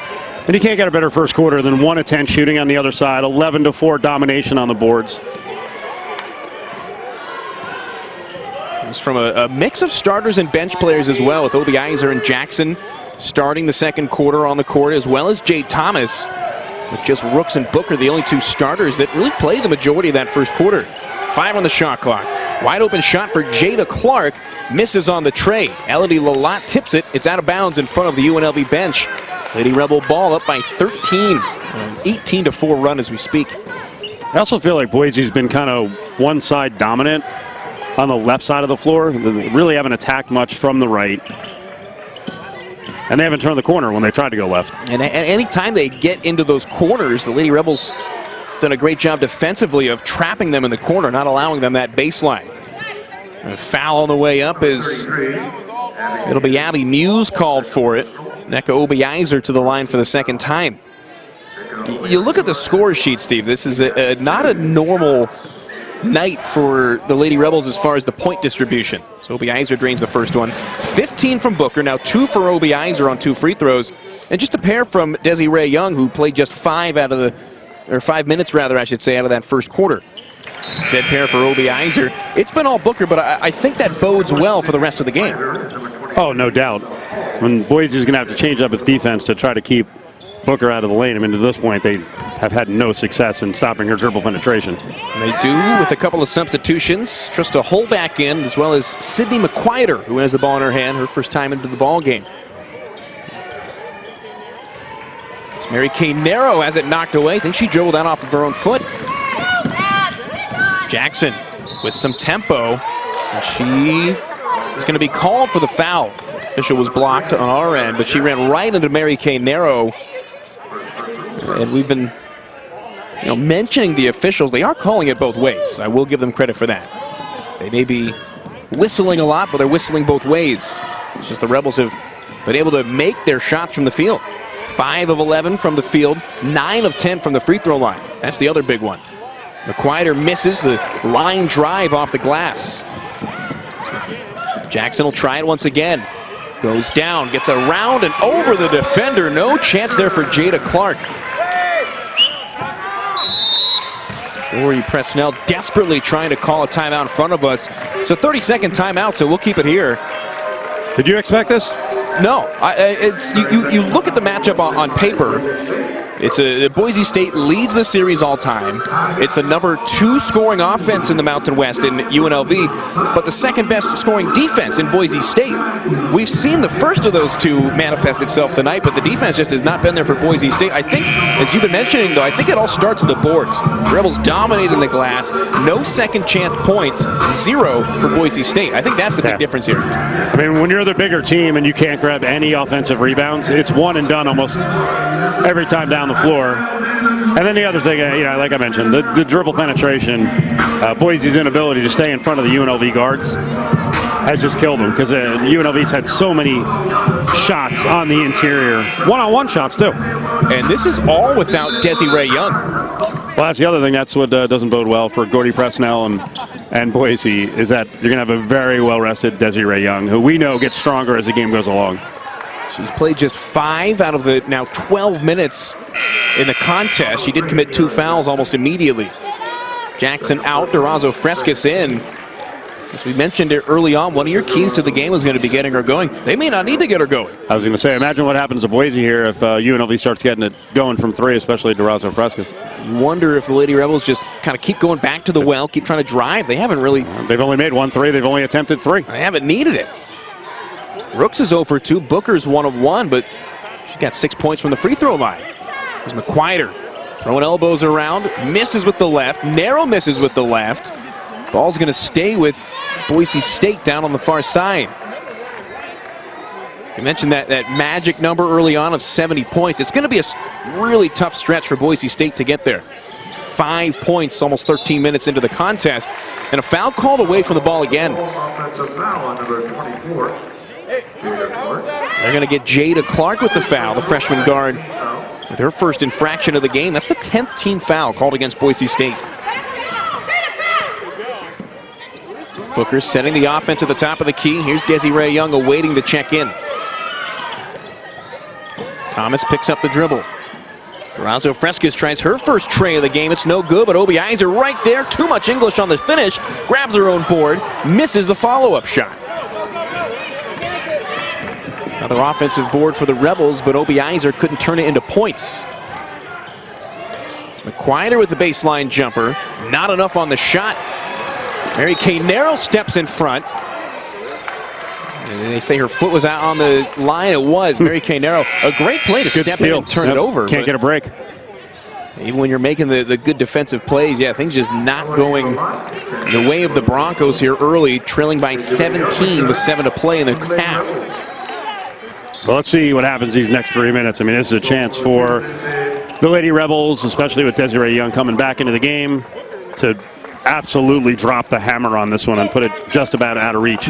And you can't get a better first quarter than 1 of 10 shooting on the other side, 11-4 domination on the boards. It was from a mix of starters and bench players as well, with Obie Iser and Jackson starting the second quarter on the court, as well as Jade Thomas. With just Rooks and Booker, the only 2 starters that really played the majority of that first quarter. 5 on the shot clock. Wide open shot for Jada Clark. Misses on the tray. Elodie Lalott tips it. It's out of bounds in front of the UNLV bench. Lady Rebel ball up by 13. 18-4 run as we speak. I also feel like Boise's been kind of one-side dominant on the left side of the floor. They really haven't attacked much from the right. And they haven't turned the corner when they tried to go left. And any time they get into those corners, the Lady Rebels done a great job defensively of trapping them in the corner, not allowing them that baseline. A foul on the way up is, it'll be Abby Muse called for it. Nneka Obie Iser to the line for the second time. You look at the score sheet, Steve. This is not a normal night for the Lady Rebels as far as the point distribution. So Obie Iser drains the first one. 15 from Booker, now 2 for Obie Iser on 2 free throws. And just a pair from Desiree Young, who played just 5 minutes rather, I should say, out of that first quarter. Dead pair for Obie Iser. It's been all Booker, but I think that bodes well for the rest of the game. Oh, no doubt. When Boise's going to have to change up its defense to try to keep Booker out of the lane. I mean, to this point, they have had no success in stopping her dribble penetration. And they do with a couple of substitutions. Trista Hull back in, as well as Sydney McQuieter, who has the ball in her hand, her first time into the ball game. As Mary Kay Narrow has it knocked away. I think she dribbled that off of her own foot. Jackson with some tempo, and she is going to be called for the foul. Official was blocked on our end, but she ran right into Mary Kay Narrow. And we've been mentioning the officials. They are calling it both ways. I will give them credit for that. They may be whistling a lot, but they're whistling both ways. It's just the Rebels have been able to make their shots from the field. 5 of 11 from the field, 9 of 10 from the free throw line. That's the other big one. McQuieter misses the line drive off the glass. Jackson will try it once again. Goes down, gets around and over the defender. No chance there for Jada Clark. Gordy Presnell desperately trying to call a timeout in front of us. It's a 30-second timeout, so we'll keep it here. Did you expect this? No. You look at the matchup on paper. Boise State leads the series all time. It's the #2 scoring offense in the Mountain West in UNLV, but the second best scoring defense in Boise State. We've seen the first of those two manifest itself tonight, but the defense just has not been there for Boise State. I think, as you've been mentioning, though, I think it all starts with the boards. Rebels dominating the glass, no second chance points, 0 for Boise State. I think that's the big difference here. I mean, when you're the bigger team and you can't grab any offensive rebounds, it's one and done almost every time down the floor. And then the other thing, like I mentioned, the dribble penetration, Boise's inability to stay in front of the UNLV guards has just killed them, because UNLV's had so many shots on the interior, one-on-one shots too. And this is all without Desiree Young. Well, that's the other thing. That's what doesn't bode well for Gordy Presnell and Boise, is that you're going to have a very well-rested Desiree Young, who we know gets stronger as the game goes along. She's played just 5 out of the now 12 minutes in the contest. She did commit 2 fouls almost immediately. Jackson out, Durazo Frescas in. As we mentioned it early on, one of your keys to the game is going to be getting her going. They may not need to get her going. I was going to say, imagine what happens to Boise here if UNLV starts getting it going from 3, especially Durazo Frescas. You wonder if the Lady Rebels just kind of keep going back to the well, keep trying to drive. They haven't really... They've only made 1 3. They've only attempted 3. They haven't needed it. Rooks is 0 for 2. Booker's 1 of 1, but she got 6 points from the free throw line. There's McQuider throwing elbows around, misses with the left, narrow misses with the left. Ball's going to stay with Boise State down on the far side. You mentioned that magic number early on of 70 points. It's going to be a really tough stretch for Boise State to get there. 5 points, almost 13 minutes into the contest, and a foul called away from the ball again. Offensive foul on number 24. They're going to get Jada Clark with the foul, the freshman guard, with her first infraction of the game. That's the 10th team foul called against Boise State. Booker setting the offense at the top of the key. Here's Desiree Young awaiting to check in. Thomas picks up the dribble. Durazo Frescas tries her first tray of the game. It's no good, but Obi Iser right there. Too much English on the finish. Grabs her own board. Misses the follow-up shot. Another offensive board for the Rebels, but Obi Iser couldn't turn it into points. McQuider with the baseline jumper. Not enough on the shot. Mary Kay Narrow steps in front. And they say her foot was out on the line. It was. Mary Kay Narrow, a great play to step in and turn it over. Can't get a break. Even when you're making the good defensive plays, things just not going the way of the Broncos here early, trailing by 17 with 7 to play in the half. Well, let's see what happens these next 3 minutes. I mean, this is a chance for the Lady Rebels, especially with Desiree Young coming back into the game, to absolutely drop the hammer on this one and put it just about out of reach.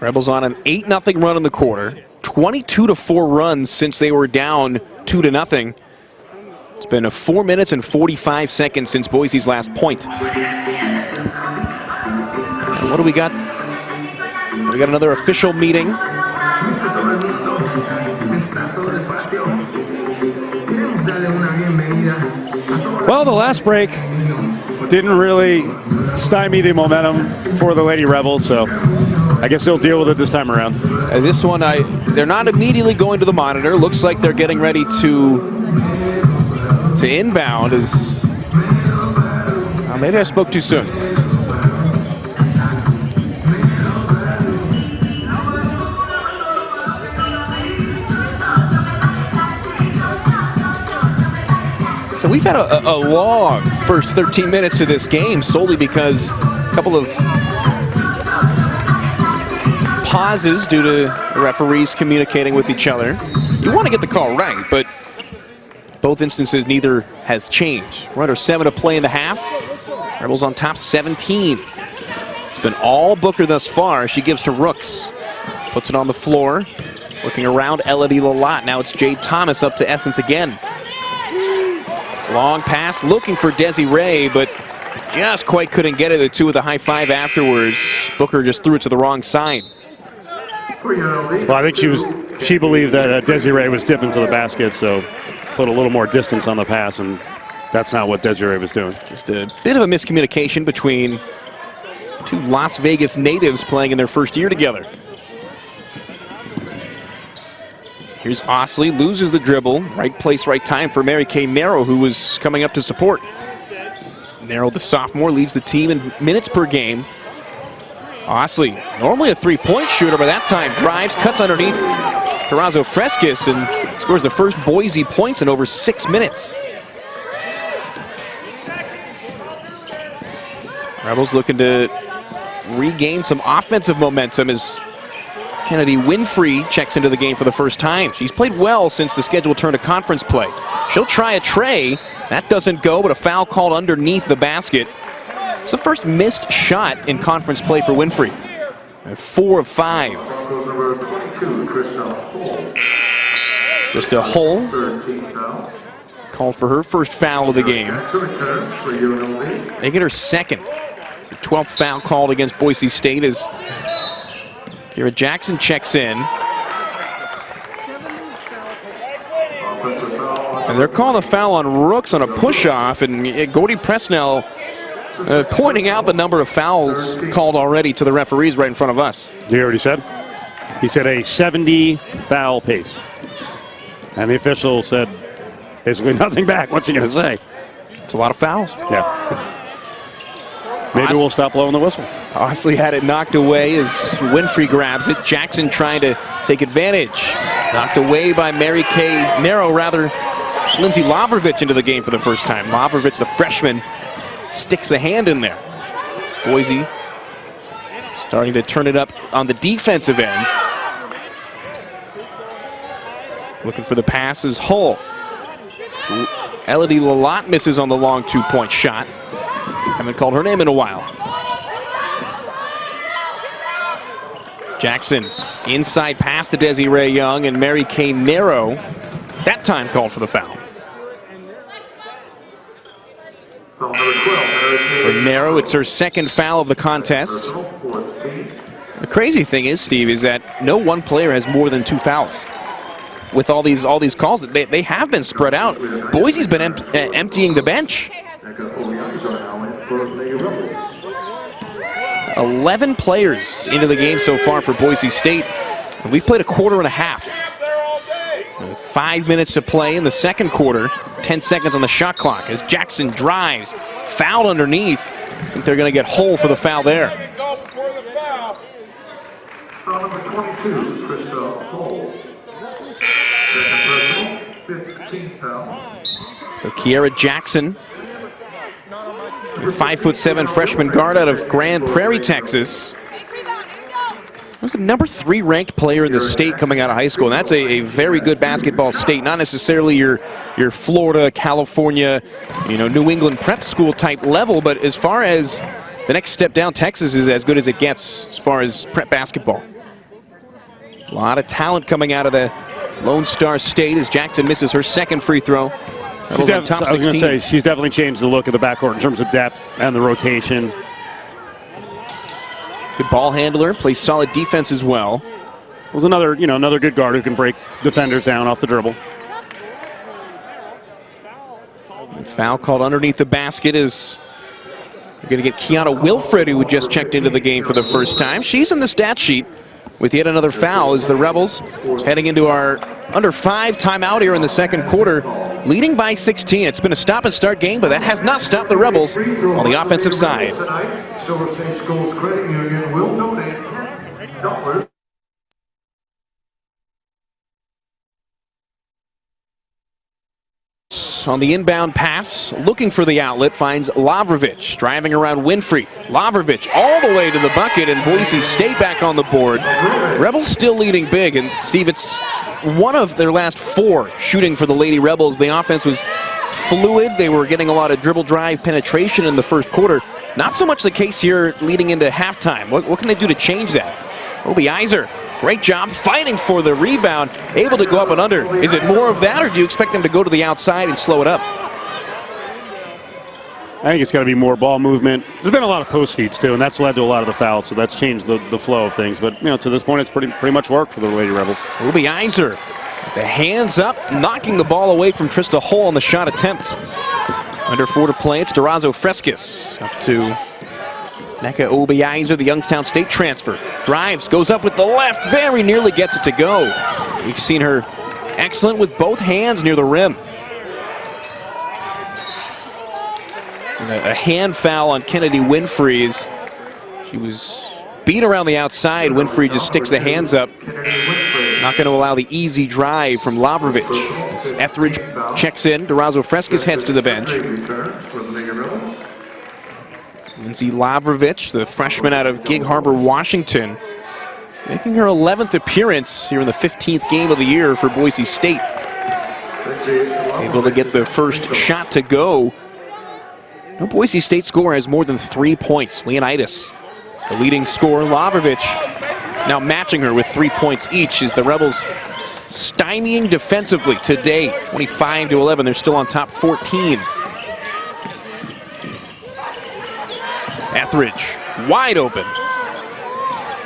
Rebels on an 8-0 run in the quarter. 22-4 runs since they were down 2-0. It's been a 4 minutes and 45 seconds since Boise's last point. And what do we got? We got another official meeting. Well, the last break didn't really stymie the momentum for the Lady Rebels, so I guess they'll deal with it this time around. This one, they're not immediately going to the monitor. Looks like they're getting ready to inbound. Maybe I spoke too soon. So we've had a long first 13 minutes to this game, solely because a couple of pauses due to the referees communicating with each other. You want to get the call right, but both instances, neither has changed. We're under 7 to play in the half. Rebels on top 17. It's been all Booker thus far. She gives to Rooks. Puts it on the floor. Looking around Elodie Lalott. Now it's Jade Thomas up to Essence again. Long pass, looking for Desiree, but just quite couldn't get it. The two with a high five afterwards. Booker just threw it to the wrong side. Well, I think she believed that Desiree was dipping to the basket, so put a little more distance on the pass, and that's not what Desiree was doing. Just a bit of a miscommunication between two Las Vegas natives playing in their first year together. Here's Osley, loses the dribble. Right place, right time for Mary Kay Narrow, who was coming up to support. Narrow, the sophomore, leads the team in minutes per game. Osley, normally a three-point shooter, but that time drives, cuts underneath Durazo Frescas, and scores the first Boise points in over 6 minutes. Rebels looking to regain some offensive momentum as Kennedy Winfrey checks into the game for the first time. She's played well since the schedule turned to conference play. She'll try a tray. That doesn't go, but a foul called underneath the basket. It's the first missed shot in conference play for Winfrey. 4 of 5. Just a hole. Called for her first foul of the game. They get her second. It's the 12th foul called against Boise State as Kira Jackson checks in. And they're calling a foul on Rooks on a push-off, and Gordy Presnell pointing out the number of fouls called already to the referees right in front of us. You already said? He said a 70 foul pace. And the official said basically nothing back. What's he going to say? It's a lot of fouls. Yeah. Maybe we'll stop blowing the whistle. Osley had it knocked away as Winfrey grabs it. Jackson trying to take advantage. Knocked away by Mary Kay Narrow, rather. Lindsay Lavrovich into the game for the first time. Lavrovich, the freshman, sticks the hand in there. Boise starting to turn it up on the defensive end. Looking for the pass is Hull. So Elodie Lalott misses on the long two-point shot. Haven't called her name in a while. Jackson, inside pass to Desiree Young, and Mary Kay Narrow, that time called for the foul. For Narrow, it's her second foul of the contest. The crazy thing is, Steve, is that no one player has more than 2 fouls. With all these calls, they have been spread out. Boise's been emptying the bench. 11 players into the game so far for Boise State. And we've played a quarter and a half. 5 minutes to play in the second quarter. 10 seconds on the shot clock as Jackson drives. Fouled underneath. I think they're going to get Hull for the foul there. Foul number 22, Krista Hull. Second personal, 15th foul. So Kiera Jackson, 5'7" freshman guard out of Grand Prairie, Texas. Was the number 3 ranked player in the state coming out of high school, and that's a very good basketball state. Not necessarily your Florida, California, New England prep school type level, but as far as the next step down, Texas is as good as it gets as far as prep basketball. A lot of talent coming out of the Lone Star State as Jackson misses her second free throw. I was going to say, she's definitely changed the look of the backcourt in terms of depth and the rotation. Good ball handler, plays solid defense as well. Was another good guard who can break defenders down off the dribble. Foul called underneath the basket is you're going to get Kiana Wilfred, who just checked into the game for the first time. She's in the stat sheet with yet another foul as the Rebels heading into our under 5 timeout here in the second quarter, leading by 16. It's been a stop-and-start game, but that has not stopped the Rebels on the offensive side. Silver State Schools Credit Union will donate $10. On the inbound pass, looking for the outlet, finds Lavrovich, driving around Winfrey. Lavrovich all the way to the bucket, and Boise State back on the board. Rebels still leading big, and Steve, it's one of their last 4 shooting for the Lady Rebels. The offense was fluid. They were getting a lot of dribble drive penetration in the first quarter. Not so much the case here leading into halftime. What can they do to change that? Obi Iser, great job fighting for the rebound, able to go up and under. Is it more of that, or do you expect them to go to the outside and slow it up? I think it's got to be more ball movement. There's been a lot of post feeds too, and that's led to a lot of the fouls, so that's changed the flow of things. But to this point, it's pretty much worked for the Lady Rebels. Obi Iser, with the hands up, knocking the ball away from Trista Hull on the shot attempt. Under 4 to play, it's Durazo Frescas up to Neka Obi-Iser, the Youngstown State transfer. Drives, goes up with the left, very nearly gets it to go. We've seen her excellent with both hands near the rim. And a hand foul on Kennedy Winfrey. She was beat around the outside. Winfrey just sticks the hands up. Not going to allow the easy drive from Lavrovic. As Etheridge checks in, Durazo Frescas heads to the bench. Lindsay Lavrovic, the freshman out of Gig Harbor, Washington, making her 11th appearance here in the 15th game of the year for Boise State. Able to get the first shot to go. No Boise State scorer has more than 3 points. Leonidas, the leading scorer. Lavrovic now matching her with 3 points each as the Rebels stymieing defensively today. 25-11, they're still on top 14. Etheridge, wide open.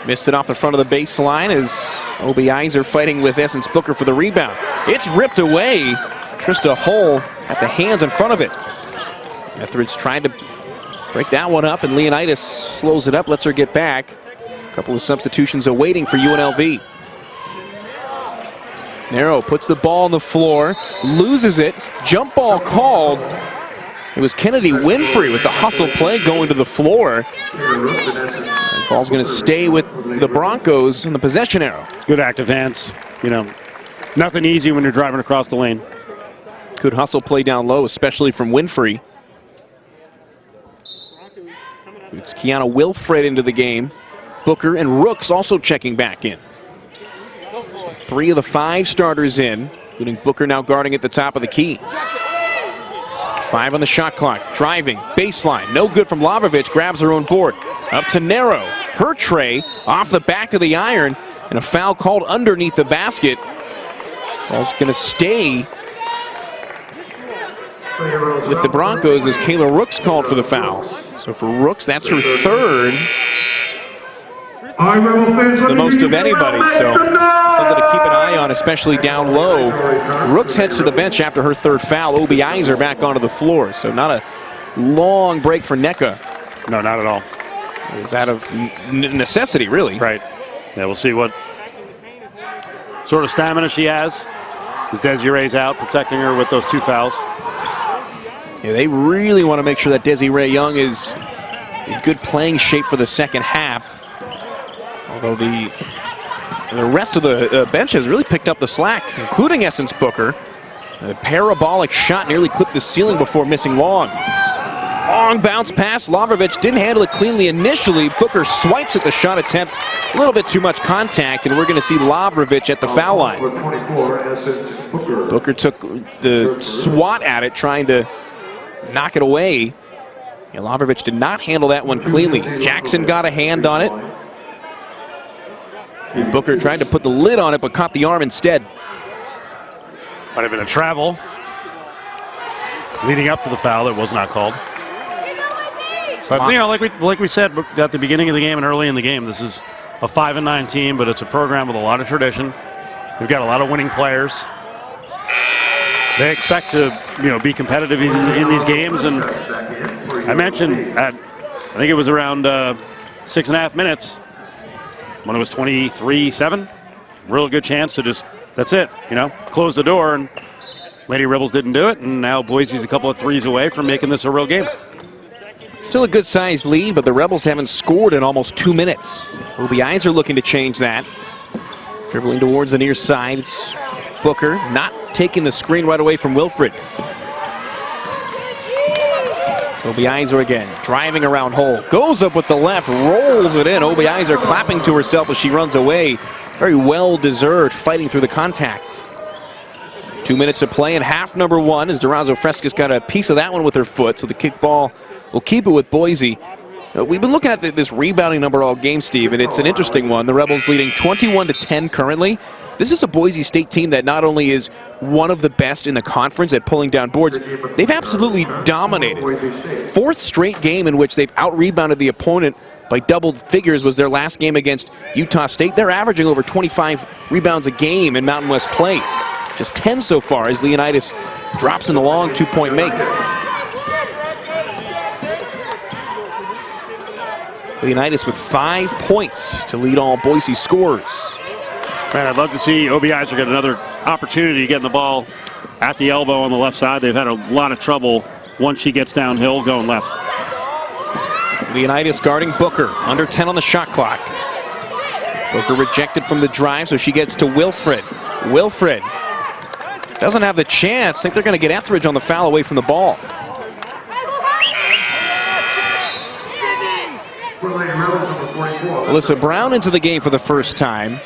Missed it off the front of the baseline as Obi Iser fighting with Essence Booker for the rebound. It's ripped away. Trista Hull at the hands in front of it. Etheridge trying to break that one up, and Leonidas slows it up, lets her get back. A couple of substitutions awaiting for UNLV. Narrow puts the ball on the floor, loses it, jump ball called. It was Kennedy Winfrey with the hustle play going to the floor. And ball's going to stay with the Broncos in the possession arrow. Good active hands. You know, nothing easy when you're driving across the lane. Good hustle play down low, especially from Winfrey. It's Kiana Wilfred into the game. Booker and Rooks also checking back in. 3 of the 5 starters in, including Booker now guarding at the top of the key. 5 on the shot clock, driving, baseline, no good from Lavrovic, grabs her own board. Up to Narrow, her tray off the back of the iron, and a foul called underneath the basket. Ball's gonna stay with the Broncos as Kayla Rooks called for the foul. So for Rooks, that's her 3rd. It's the most of anybody, so something to keep an eye on, especially down low. Rooks heads to the bench after her 3rd foul. Obi Iser back onto the floor, so not a long break for NCAAW. No, not at all. It was out of necessity, really. Right. Yeah, we'll see what sort of stamina she has. As Desiree's out, protecting her with those 2 fouls. Yeah, they really want to make sure that Desiree Young is in good playing shape for the second half. Although the rest of the bench has really picked up the slack, including Essence Booker. A parabolic shot nearly clipped the ceiling before missing long. Long bounce pass. Lavrovic didn't handle it cleanly initially. Booker swipes at the shot attempt. A little bit too much contact, and we're going to see Lavrovic at the foul line. Booker took the swat at it, trying to knock it away. And Lavrovic did not handle that one cleanly. Jackson got a hand on it. And Booker tried to put the lid on it, but caught the arm instead. Might have been a travel leading up to the foul that was not called. But, you know, like we said at the beginning of the game and early in the game, this is a 5-9 team, but it's a program with a lot of tradition. We've got a lot of winning players. They expect to, you know, be competitive in these games. And I mentioned I think it was around 6.5 minutes when it was 23-7. Real good chance to just, that's it, you know, close the door. And Lady Rebels didn't do it, and now Boise's a couple of threes away from making this a real game. Still a good-sized lead, but the Rebels haven't scored in almost 2 minutes. Obi Iser looking to change that. Dribbling towards the near side. It's Booker not taking the screen right away from Wilfred. Obi Iser again, driving around Hull. Goes up with the left, rolls it in. Obi Iser clapping to herself as she runs away. Very well-deserved, fighting through the contact. 2 minutes to play in half number 1 as Durazo Frescas got a piece of that one with her foot, so the kickball will keep it with Boise. We've been looking at this rebounding number all game, Steve, and it's an interesting one. The Rebels leading 21-10 currently. This is a Boise State team that not only is one of the best in the conference at pulling down boards, they've absolutely dominated. 4th straight game in which they've out-rebounded the opponent by double figures was their last game against Utah State. They're averaging over 25 rebounds a game in Mountain West play. Just 10 so far as Leonidas drops in the long 2-point make. Leonidas with 5 points to lead all Boise scorers. Man, I'd love to see Obi Iser get another opportunity getting the ball at the elbow on the left side. They've had a lot of trouble once she gets downhill going left. Leonidas guarding Booker. Under 10 on the shot clock. Booker rejected from the drive, so she gets to Wilfred. Wilfred doesn't have the chance. I think they're going to get Etheridge on the foul away from the ball. Alyssa Brown into the game for the first time.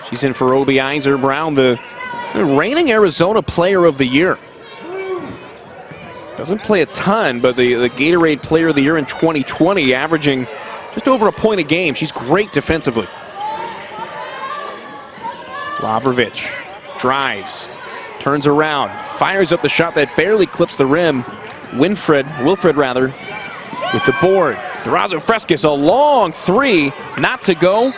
She's in for Obie Iser. Brown, the reigning Arizona Player of the Year. Doesn't play a ton, but the Gatorade Player of the Year in 2020, averaging just over a point a game. She's great defensively. Lavrovic drives, turns around, fires up the shot that barely clips the rim. Wilfred with the board. Durazo Frescas, a long three, not to go.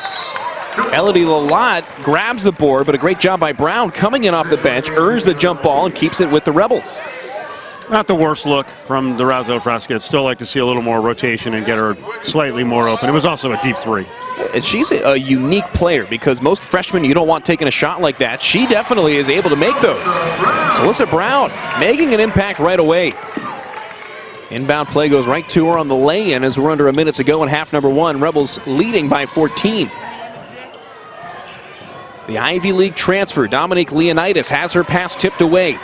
Elodie Lalott grabs the board, but a great job by Brown coming in off the bench, earns the jump ball and keeps it with the Rebels. Not the worst look from Durazo Frescas. Still like to see a little more rotation and get her slightly more open. It was also a deep three. And she's a unique player because most freshmen you don't want taking a shot like that. She definitely is able to make those. So Alyssa Brown making an impact right away. Inbound play goes right to her on the lay-in as we're under a minute to go in half number one. Rebels leading by 14. The Ivy League transfer, Dominique Leonidas, has her pass tipped away.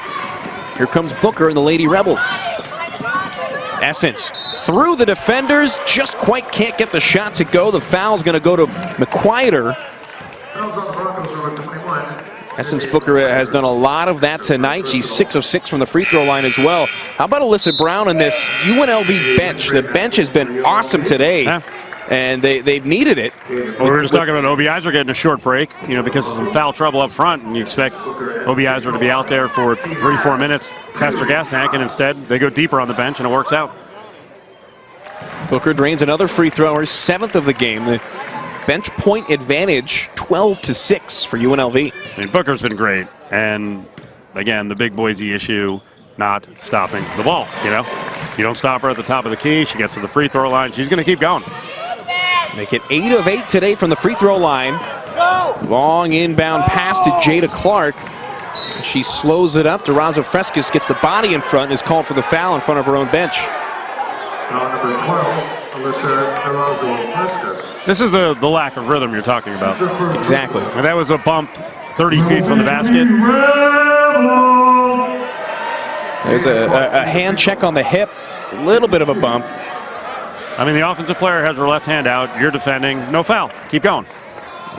Here comes Booker and the Lady Rebels. Essence through the defenders, just quite can't get the shot to go. The foul's going to go to McQuieter. Essence Booker has done a lot of that tonight. She's 6 of 6 from the free throw line as well. How about Alyssa Brown and this UNLV bench? The bench has been awesome today, and they've needed it. Well, we were just talking about Obie Iser getting a short break, because of some foul trouble up front, and you expect Obie Iser to be out there for 3-4 minutes, test her gas tank, and instead they go deeper on the bench, and it works out. Booker drains another free throw, her 7th of the game. The bench point advantage, 12-6 for UNLV. I mean, Booker's been great, and again, the big Boise issue, not stopping the ball. You don't stop her at the top of the key. She gets to the free throw line. She's going to keep going. Make it 8 of 8 today from the free throw line. Long inbound pass to Jada Clark. She slows it up. Durazo Frescas gets the body in front and is called for the foul in front of her own bench. Number 12, Alyssa Frescas. This is the lack of rhythm you're talking about. Exactly. And that was a bump 30 feet from the basket. There's a hand check on the hip. A little bit of a bump. I mean, the offensive player has her left hand out. You're defending. No foul. Keep going.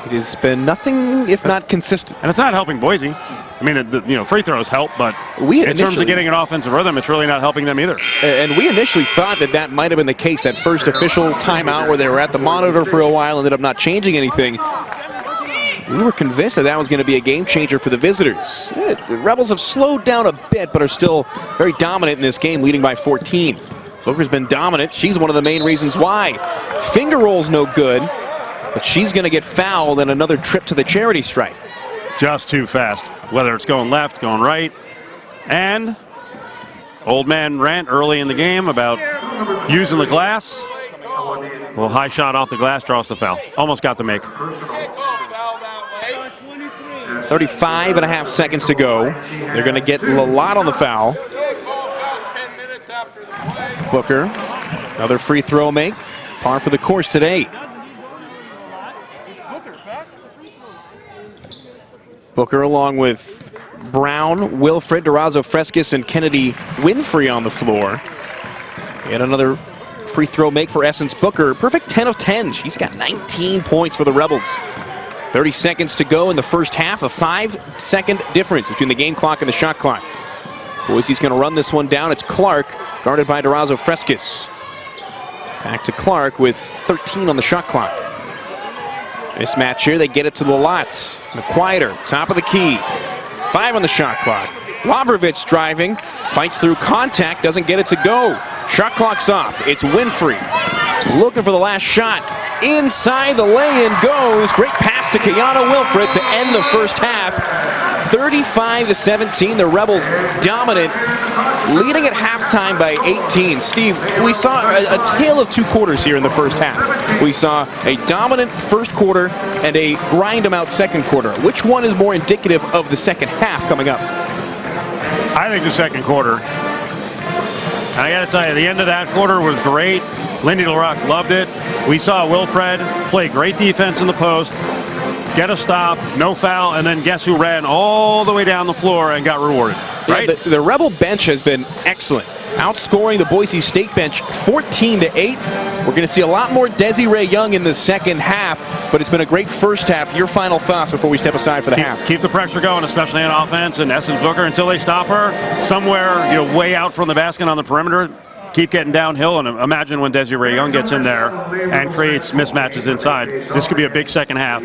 It has been nothing if not consistent. And it's not helping Boise. I mean, free throws help, but in terms of getting an offensive rhythm, it's really not helping them either. And we initially thought that might have been the case. That first official timeout where they were at the monitor for a while, ended up not changing anything. We were convinced that was going to be a game changer for the visitors. The Rebels have slowed down a bit, but are still very dominant in this game, leading by 14. Booker's been dominant. She's one of the main reasons why. Finger roll's no good, but she's going to get fouled and another trip to the charity stripe. Just too fast, whether it's going left, going right. And old man rant early in the game about using the glass. A little high shot off the glass, draws the foul. Almost got the make. 35.5 seconds to go. They're going to get Lalott on the foul. Booker, another free throw make. Par for the course today. Booker along with Brown, Wilfred, Durazo Frescas, and Kennedy Winfrey on the floor. And another free throw make for Essence Booker. Perfect 10 of 10. She's got 19 points for the Rebels. 30 seconds to go in the first half. A 5-second difference between the game clock and the shot clock. Boise's going to run this one down. It's Clark, guarded by Durazo Frescas. Back to Clark with 13 on the shot clock. Mismatch here, they get it to Lalott. McQuieter, top of the key. 5 on the shot clock. Lavrovic driving, fights through contact, doesn't get it to go. Shot clock's off, it's Winfrey. Looking for the last shot. Inside the lay-in goes. Great pass to Kiana Wilfred to end the first half. 35-17. The Rebels dominant, leading at halftime by 18. Steve, we saw a tale of two quarters here in the first half. We saw a dominant first quarter and a grind-em-out second quarter. Which one is more indicative of the second half coming up? I think the second quarter. I got to tell you, the end of that quarter was great. Lindy LaRock loved it. We saw Wilfred play great defense in the post, get a stop, no foul, and then guess who ran all the way down the floor and got rewarded, right? Yeah, the Rebel bench has been excellent, outscoring the Boise State bench 14-8. We're going to see a lot more Desiree Young in the second half, but it's been a great first half. Your final thoughts before we step aside for the half. Keep the pressure going, especially on offense, and Essence Booker, until they stop her somewhere, way out from the basket on the perimeter. Keep getting downhill, and imagine when Desiree Young gets in there and creates mismatches inside. This could be a big second half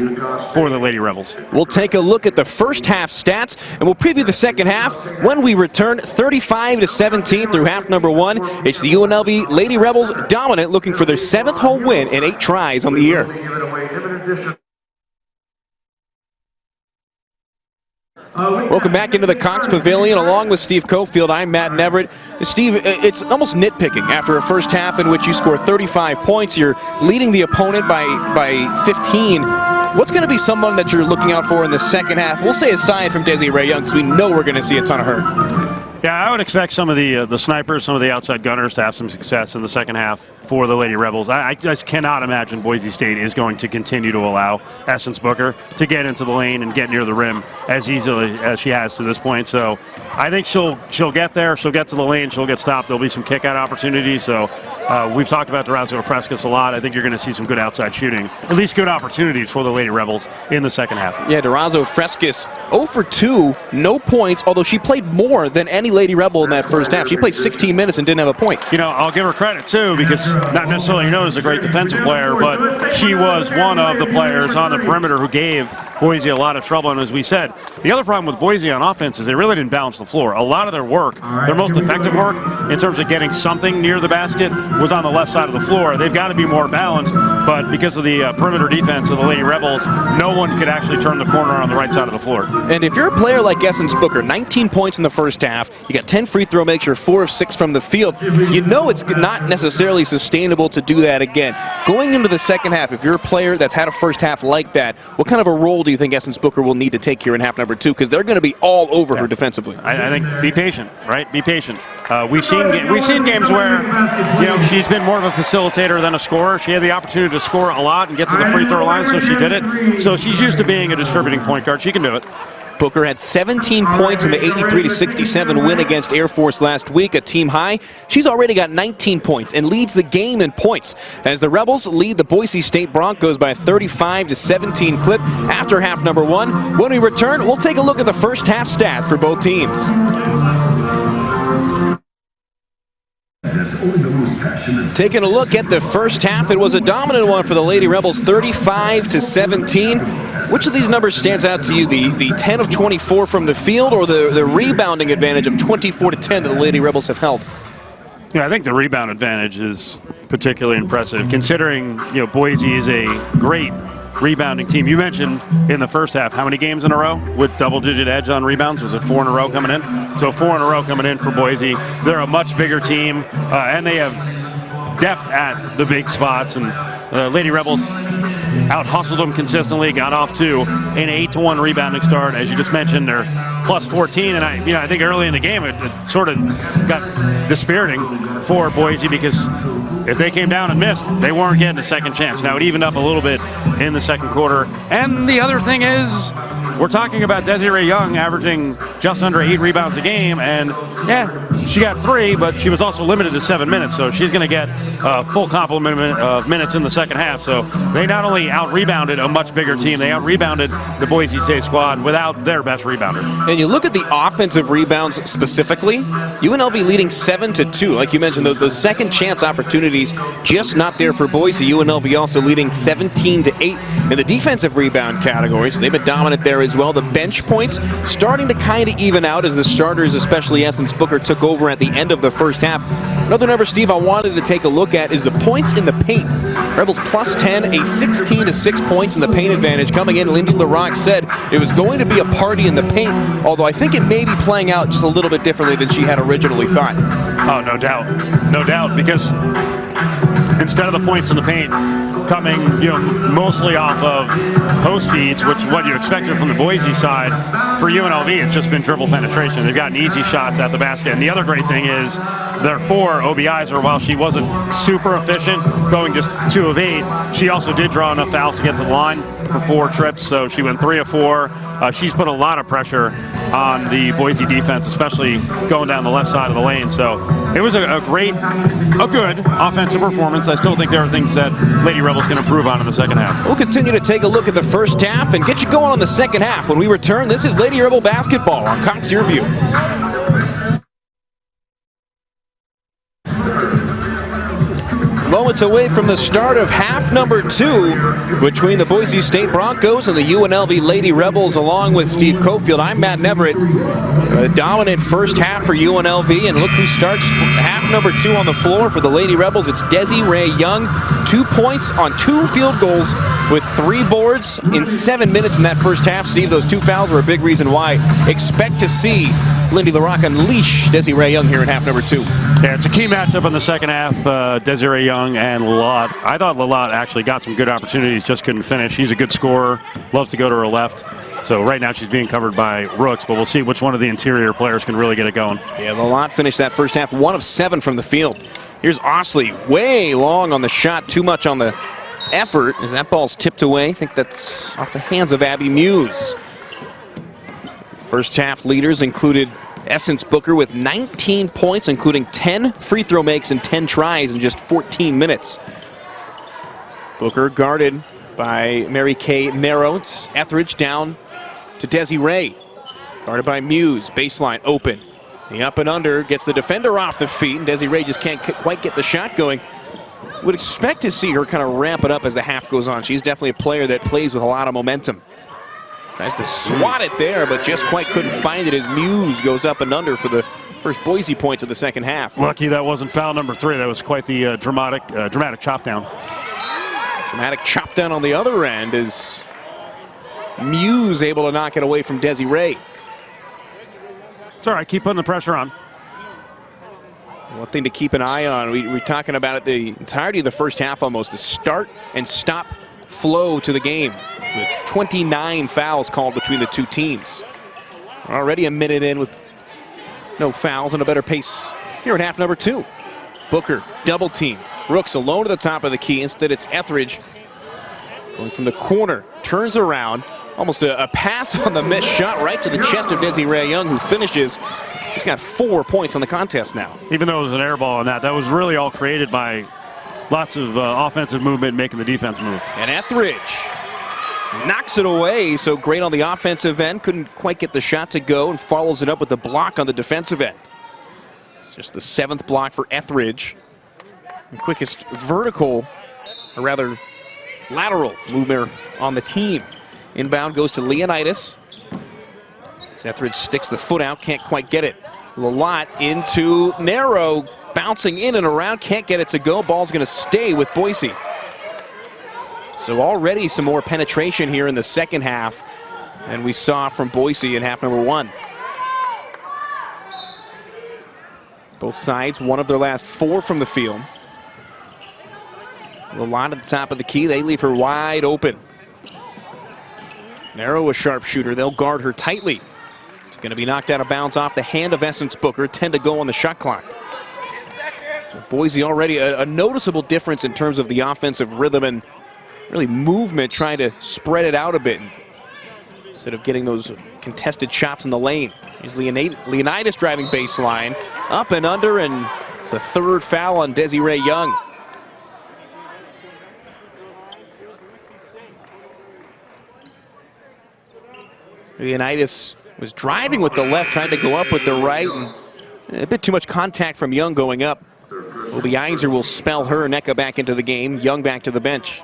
for the Lady Rebels. We'll take a look at the first half stats, and we'll preview the second half when we return. 35-17 through half number one. It's the UNLV Lady Rebels dominant, looking for their 7th home win in 8 tries on the year. Welcome back into the Cox Pavilion. Along with Steve Cofield, I'm Matt Neverett. Steve, it's almost nitpicking after a first half in which you score 35 points. You're leading the opponent by 15. What's going to be someone that you're looking out for in the second half? We'll say aside from Desiree Young, because we know we're going to see a ton of her. Yeah, I would expect some of the snipers, some of the outside gunners to have some success in the second half for the Lady Rebels. I just cannot imagine Boise State is going to continue to allow Essence Booker to get into the lane and get near the rim as easily as she has to this point. So I think she'll get there. She'll get to the lane. She'll get stopped. There'll be some kick-out opportunities. So we've talked about DeRazzo Frescas a lot. I think you're going to see some good outside shooting, at least good opportunities for the Lady Rebels in the second half. Yeah, DeRazzo Frescas 0 for 2, no points, although she played more than any Lady Rebel in that first half. She played 16 minutes and didn't have a point. I'll give her credit, too, because not necessarily known as a great defensive player, but she was one of the players on the perimeter who gave Boise a lot of trouble. And as we said, the other problem with Boise on offense is they really didn't balance the floor. A lot of their work, their most effective work in terms of getting something near the basket, was on the left side of the floor. They've got to be more balanced, but because of the perimeter defense of the Lady Rebels, no one could actually turn the corner on the right side of the floor. And if you're a player like Essence Booker, 19 points in the first half, you got 10 free throw makes, you're 4 of 6 from the field, you know it's not necessarily sustainable to do that again. Going into the second half, if you're a player that's had a first half like that, what kind of a role do you think Essence Booker will need to take here in half number 2? Because they're going to be all over her defensively. I think be patient, right? Be patient. We've seen games where she's been more of a facilitator than a scorer. She had the opportunity to score a lot and get to the free throw line, so she did it. So she's used to being a distributing point guard. She can do it. Booker had 17 points in the 83-67 win against Air Force last week, a team high. She's already got 19 points and leads the game in points as the Rebels lead the Boise State Broncos by a 35-17 clip after half number 1. When we return, we'll take a look at the first half stats for both teams. Taking a look at the first half, it was a dominant one for the Lady Rebels, 35-17. Which of these numbers stands out to you, the 10 of 24 from the field or the rebounding advantage of 24-10 that the Lady Rebels have held? Yeah, I think the rebound advantage is particularly impressive, considering Boise is a great rebounding team. You mentioned in the first half how many games in a row with double-digit edge on rebounds? Was it 4 in a row coming in? So 4 in a row coming in for Boise. They're a much bigger team, and they have depth at the big spots. And Lady Rebels out-hustled them consistently, got off to an 8-1 rebounding start. As you just mentioned, they're plus 14, and I think early in the game it sort of got dispiriting for Boise, because if they came down and missed, they weren't getting a second chance. Now it evened up a little bit in the second quarter. And the other thing is, we're talking about Desiree Young averaging just under 8 rebounds a game, and yeah, she got 3, but she was also limited to 7 minutes, so she's going to get a full complement of minutes in the second half. So they not only out-rebounded a much bigger team, they out-rebounded the Boise State squad without their best rebounder. And you look at the offensive rebounds specifically, UNLV leading 7-2. Like you mentioned, those second chance opportunities just not there for Boise. UNLV also leading 17-8 in the defensive rebound categories. They've been dominant there as as well. The bench points starting to kind of even out as the starters, especially Essence Booker, took over at the end of the first half. Another number, Steve, I wanted to take a look at is the points in the paint. Rebels plus 10, a 16-6 points in the paint advantage. Coming in, Lindy LaRocque said it was going to be a party in the paint, although I think it may be playing out just a little bit differently than she had originally thought. Oh, no doubt. No doubt, because instead of the points in the paint coming, mostly off of post feeds, which is what you expected from the Boise side, for UNLV, it's just been dribble penetration. They've gotten easy shots at the basket. And the other great thing is their 4 OBIs, or while she wasn't super efficient, going just 2 of 8, she also did draw enough fouls to get to the line for 4 trips, so she went 3 of 4. She's put a lot of pressure on the Boise defense, especially going down the left side of the lane. So it was a good offensive performance. I still think there are things that Lady Rebels can improve on in the second half. We'll continue to take a look at the first half and get you going on the second half. When we return, this is Lady Rebel basketball on Cox Your View. Moments away from the start of half number 2 between the Boise State Broncos and the UNLV Lady Rebels, along with Steve Cofield. I'm Matt Neverett. A dominant first half for UNLV, and look who starts half number 2 on the floor for the Lady Rebels. It's Desiree Young, 2 points on 2 field goals with 3 boards in 7 minutes in that first half. Steve, those 2 fouls were a big reason why. Expect to see Lindy LaRocque unleash Desiree Young here in half number 2. Yeah, it's a key matchup in the second half. Desiree Young and Lalott. I thought Lalott actually got some good opportunities, just couldn't finish. She's a good scorer, loves to go to her left. So right now she's being covered by Rooks, but we'll see which one of the interior players can really get it going. Yeah, Lalott finished that first half 1 of 7 from the field. Here's Osley, way long on the shot, too much on the effort as that ball's tipped away. I think that's off the hands of Abby Muse. First half leaders included Essence Booker with 19 points, including 10 free throw makes and 10 tries in just 14 minutes. Booker guarded by Mary Kay Narrow. It's Etheridge down to Desiree. Guarded by Muse, baseline open. The up and under gets the defender off the feet, and Desiree just can't quite get the shot going. Would expect to see her kind of ramp it up as the half goes on. She's definitely a player that plays with a lot of momentum. Tries to swat it there, but just quite couldn't find it as Muse goes up and under for the first Boise points of the second half. Lucky that wasn't foul number 3. That was quite the dramatic chop down. Dramatic chop down on the other end as Muse able to knock it away from Desiree. It's all right, keep putting the pressure on. One thing to keep an eye on, we're talking about it the entirety of the first half almost, the start and stop flow to the game with 29 fouls called between the 2 teams. We're already a minute in with no fouls and a better pace here in half number 2. Booker, double team. Rooks alone to the top of the key. Instead, it's Etheridge going from the corner. Turns around. Almost a pass on the missed shot right to the chest of Desiree Young, who finishes. She's got 4 points on the contest now. Even though it was an air ball on that was really all created by lots of offensive movement making the defense move. And Etheridge knocks it away. So great on the offensive end. Couldn't quite get the shot to go and follows it up with the block on the defensive end. It's just the 7th block for Etheridge. The quickest vertical, or rather lateral movement on the team. Inbound goes to Leonidas. Etheridge sticks the foot out, can't quite get it. Lalott into Narrow, bouncing in and around, can't get it to go. Ball's going to stay with Boise. So already some more penetration here in the second half than we saw from Boise in half number 1. Both sides, 1 of their last 4 from the field. Lalott at the top of the key, they leave her wide open. Narrow, a sharpshooter, they'll guard her tightly. She's going to be knocked out of bounds off the hand of Essence Booker, 10 to go on the shot clock. Boise already a noticeable difference in terms of the offensive rhythm and really movement, trying to spread it out a bit instead of getting those contested shots in the lane. Here's Leonidas driving baseline, up and under, and it's a 3rd foul on Desiree Young. Leonidas was driving with the left, trying to go up with the right, and a bit too much contact from Young going up. Obi Einzer will spell her. Nneka back into the game. Young back to the bench.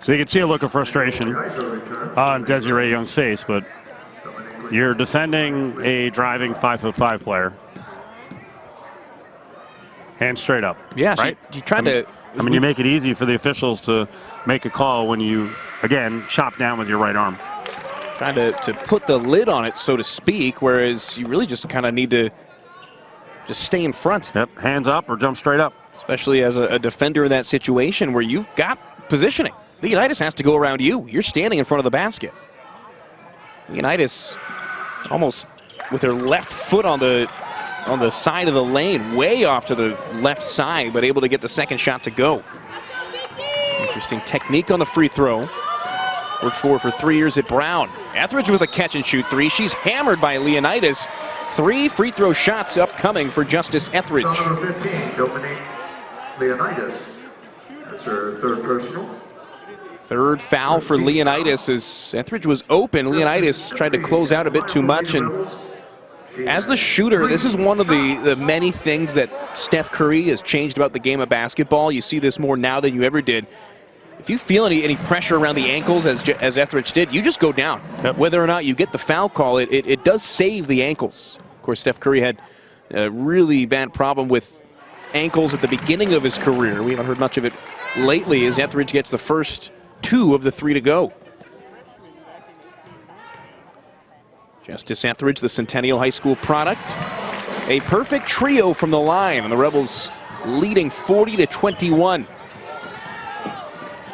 So you can see a look of frustration on Desiree Young's face, but you're defending a driving 5'5" player. Hands straight up. Yeah, right? she tried to. I mean, you make it easy for the officials to make a call when you, again, chop down with your right arm. Trying to put the lid on it, so to speak, whereas you really just kind of need to just stay in front. Yep, hands up or jump straight up. Especially as a defender in that situation where you've got positioning. Leonidas has to go around you. You're standing in front of the basket. Leonidas almost with her left foot on the side of the lane, way off to the left side, but able to get the second shot to go. Interesting technique on the free throw. Worked for 3 years at Brown. Etheridge with a catch-and-shoot three. She's hammered by Leonidas. 3 free throw shots upcoming for Justice Etheridge. Number 15, Dominique Leonidas. That's her third personal. Third foul for Leonidas as Etheridge was open. Leonidas tried to close out a bit too much, and as the shooter, this is one of the many things that Steph Curry has changed about the game of basketball. You see this more now than you ever did. If you feel any pressure around the ankles, as Etheridge did, you just go down. Yep. Whether or not you get the foul call, it does save the ankles. Of course, Steph Curry had a really bad problem with ankles at the beginning of his career. We haven't heard much of it lately as Etheridge gets the first 2 of the 3 to go. Justice Etheridge, the Centennial High School product. A perfect trio from the line, and the Rebels leading 40-21.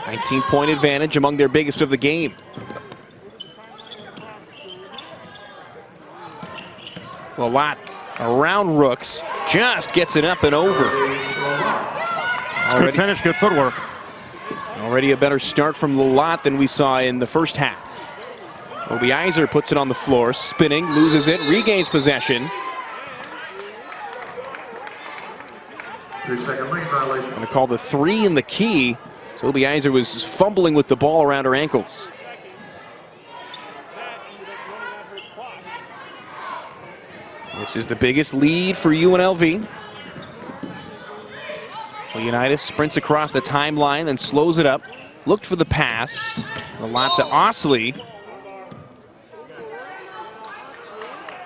19-point advantage among their biggest of the game. Lalott around Rooks, just gets it up and over. It's good finish, good footwork. Already a better start from Lalott than we saw in the first half. Obiizer puts it on the floor, spinning, loses it, regains possession. 3-second lane violation. Going to call the 3 in the key. So Obiizer was fumbling with the ball around her ankles. This is the biggest lead for UNLV. Leonidas sprints across the timeline and slows it up. Looked for the pass. A lot to Osley.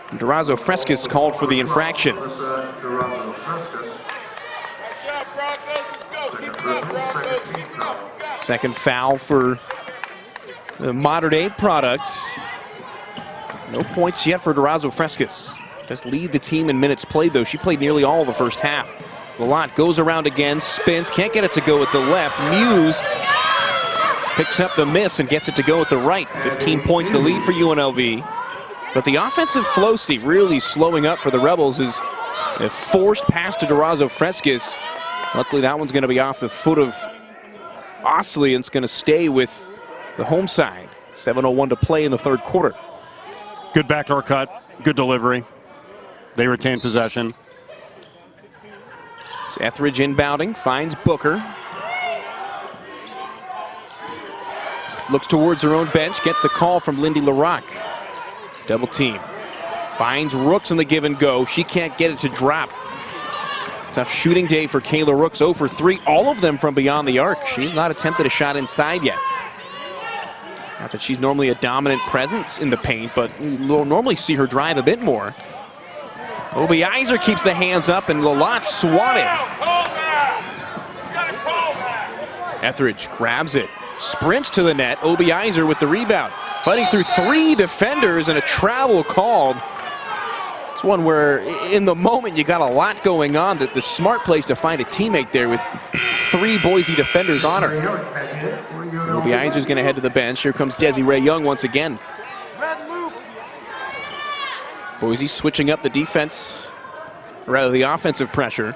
Durazo Frescas called for the infraction. Durazo Frescas. Second personal, second team foul. Second foul for the Modern Day product. No points yet for Durazo Frescas. Just lead the team in minutes played, though. She played nearly all of the first half. Lalott goes around again, spins, can't get it to go with the left. Muse picks up the miss and gets it to go with the right. 15 points the lead for UNLV. But the offensive flow, Steve, really slowing up for the Rebels is a forced pass to Durazo Frescas. Luckily, that one's going to be off the foot of Osley, and it's going to stay with the home side. 7:01 to play in the third quarter. Good backdoor cut, good delivery. They retain possession. It's Etheridge inbounding, finds Booker. Looks towards her own bench, gets the call from Lindy LaRock. Double team. Finds Rooks in the give and go. She can't get it to drop. Tough shooting day for Kayla Rooks, 0 for 3. All of them from beyond the arc. She's not attempted a shot inside yet. Not that she's normally a dominant presence in the paint, but we'll normally see her drive a bit more. Obiizer keeps the hands up, and Lalott swatted. Etheridge grabs it, sprints to the net. Obiizer with the rebound. Fighting through 3 defenders and a travel called. It's one where in the moment you got a lot going on. The smart place to find a teammate there with 3 Boise defenders on her. Obiizer's going to head to the bench. Here comes Desiree Young once again. Boise switching up the defense, or rather the offensive pressure.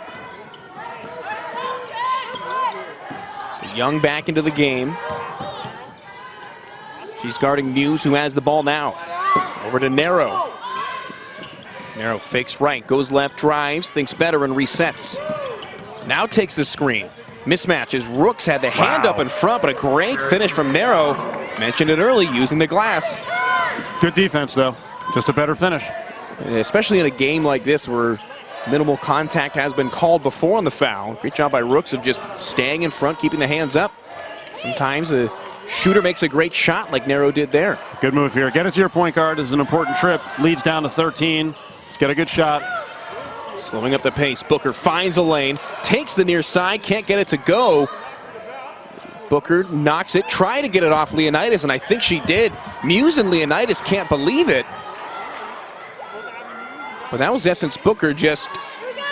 Young back into the game. She's guarding Muse, who has the ball now. Over to Narrow. Narrow fakes right, goes left, drives, thinks better, and resets. Now takes the screen. Mismatch as Rooks had the hand up in front, but a great finish from Narrow. Mentioned it early, using the glass. Good defense, though. Just a better finish. Especially in a game like this where minimal contact has been called before on the foul. Great job by Rooks of just staying in front, keeping the hands up. Sometimes a shooter makes a great shot like Nero did there. Good move here. Get it to your point guard. This is an important trip. Leads down to 13. Let's get a good shot. Slowing up the pace. Booker finds a lane, takes the near side, can't get it to go. Booker knocks it, try to get it off Leonidas, and I think she did. Muse and Leonidas can't believe it. But that was Essence Booker just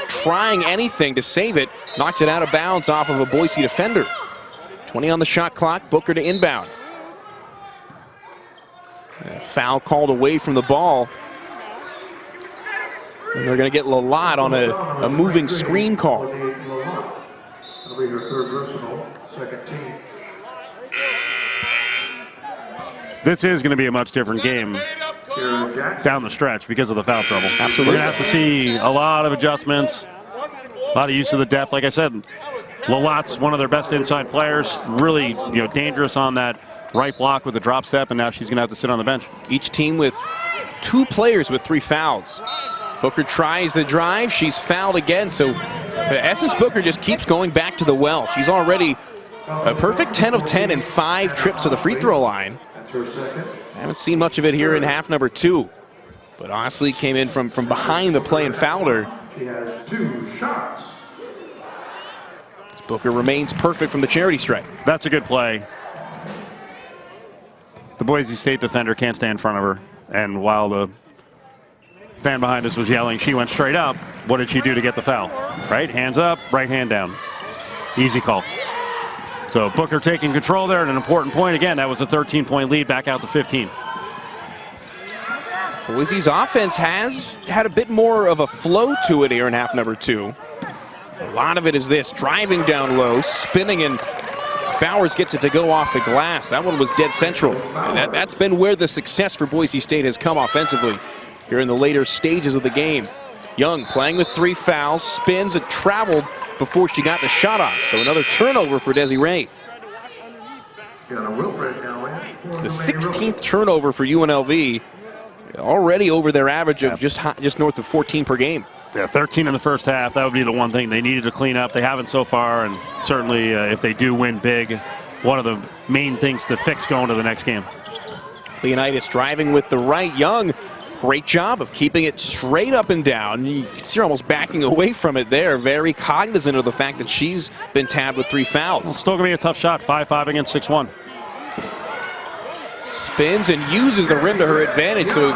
trying anything to save it. Knocked it out of bounds off of a Boise defender. 20 on the shot clock, Booker to inbound. Foul called away from the ball. And they're going to get Lalott on a moving screen call. That'll be her third personal, second team. This is going to be a much different game down the stretch because of the foul trouble. Absolutely. We're going to have to see a lot of adjustments, a lot of use of the depth. Like I said, Lalott's one of their best inside players, really dangerous on that right block with the drop step, and now she's going to have to sit on the bench. Each team with 2 players with 3 fouls. Booker tries the drive, she's fouled again, so Essence Booker just keeps going back to the well. She's already a perfect 10 of 10 and 5 trips to the free throw line. That's her second. I haven't seen much of it here in half number 2, but Osley came in from behind the play and fouled her. She has 2 shots. Booker remains perfect from the charity stripe. That's a good play. The Boise State defender can't stay in front of her, and while the fan behind us was yelling, she went straight up. What did she do to get the foul? Right hands up, right hand down. Easy call. So Booker taking control there at an important point. Again, that was a 13-point lead, back out to 15. Boise's offense has had a bit more of a flow to it here in half number 2. A lot of it is this, driving down low, spinning, and Bowers gets it to go off the glass. That one was dead central. And that's been where the success for Boise State has come offensively here in the later stages of the game. Young playing with 3 fouls, spins and traveled before she got the shot off. So another turnover for Desiree. It's the 16th turnover for UNLV. Already over their average of just north of 14 per game. Yeah, 13 in the first half. That would be the one thing they needed to clean up. They haven't so far, and certainly if they do win big, one of the main things to fix going to the next game. Leonidas driving with the right. Young, great job of keeping it straight up and down. You can see her almost backing away from it there. Very cognizant of the fact that she's been tabbed with 3 fouls. Well, it's still going to be a tough shot, 5-5 against 6-1. Spins and uses the rim to her advantage. So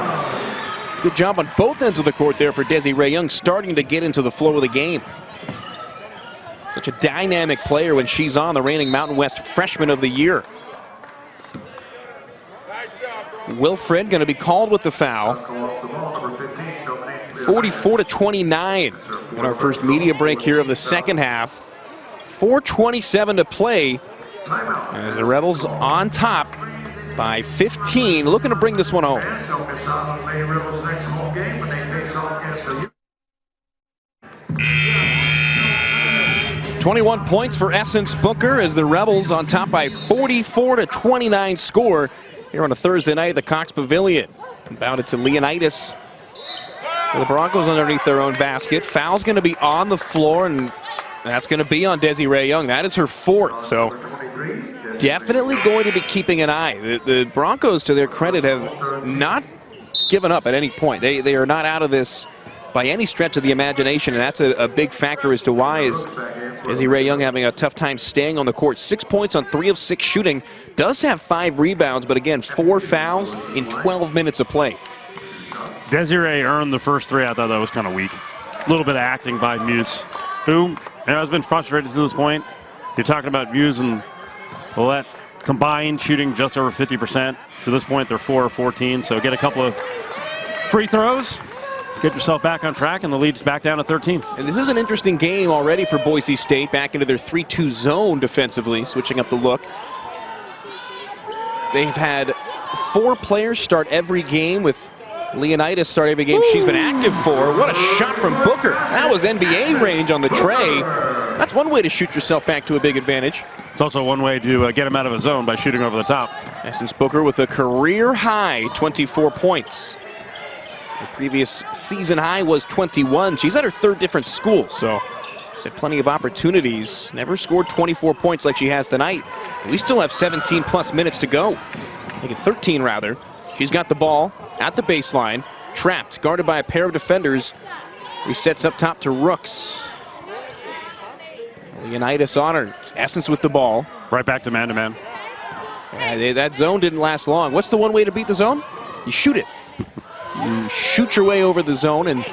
good job on both ends of the court there for Desiree Young, starting to get into the flow of the game. Such a dynamic player when she's on, the reigning Mountain West Freshman of the Year. Wilfred going to be called with the foul. 44-29 in our first media break here of the second half. 4:27 to play as the Rebels on top by 15, looking to bring this one home. 21 points for Essence Booker as the Rebels on top by 44-29 score here on a Thursday night at the Cox Pavilion. Inbounded to Leonidas. The Broncos underneath their own basket. Foul's going to be on the floor, and that's going to be on Desiree Young. That is her 4th, so definitely going to be keeping an eye. The Broncos, to their credit, have not given up at any point. They are not out of this by any stretch of the imagination, and that's a big factor as to why is Desiree Young having a tough time staying on the court. 6 points on 3 of 6 shooting. Does have 5 rebounds, but again, 4 fouls in 12 minutes of play. Desiree earned the first 3. I thought that was kind of weak. A little bit of acting by Muse, who has been frustrated to this point. You're talking about Muse and Willette combined shooting just over 50%. To this point, they're 4 of 14, so get a couple of free throws. Get yourself back on track, and the lead's back down to 13. And this is an interesting game already for Boise State, back into their 3-2 zone defensively, switching up the look. They've had 4 players start every game, with Leonidas start every game she's been active for. What a shot from Booker. That was NBA range on the tray. That's one way to shoot yourself back to a big advantage. It's also one way to get him out of his zone by shooting over the top. Essence Booker with a career high 24 points. The previous season high was 21. She's at her 3rd different school, so She's had plenty of opportunities. Never scored 24 points like she has tonight. We still have 17+ minutes to go. Making 13 rather. She's got the ball at the baseline. Trapped, guarded by a pair of defenders. Resets up top to Rooks. Leonidas on her. It's Essence with the ball. Right back to man-to-man. Yeah, that zone didn't last long. What's the one way to beat the zone? You shoot it. You shoot your way over the zone, and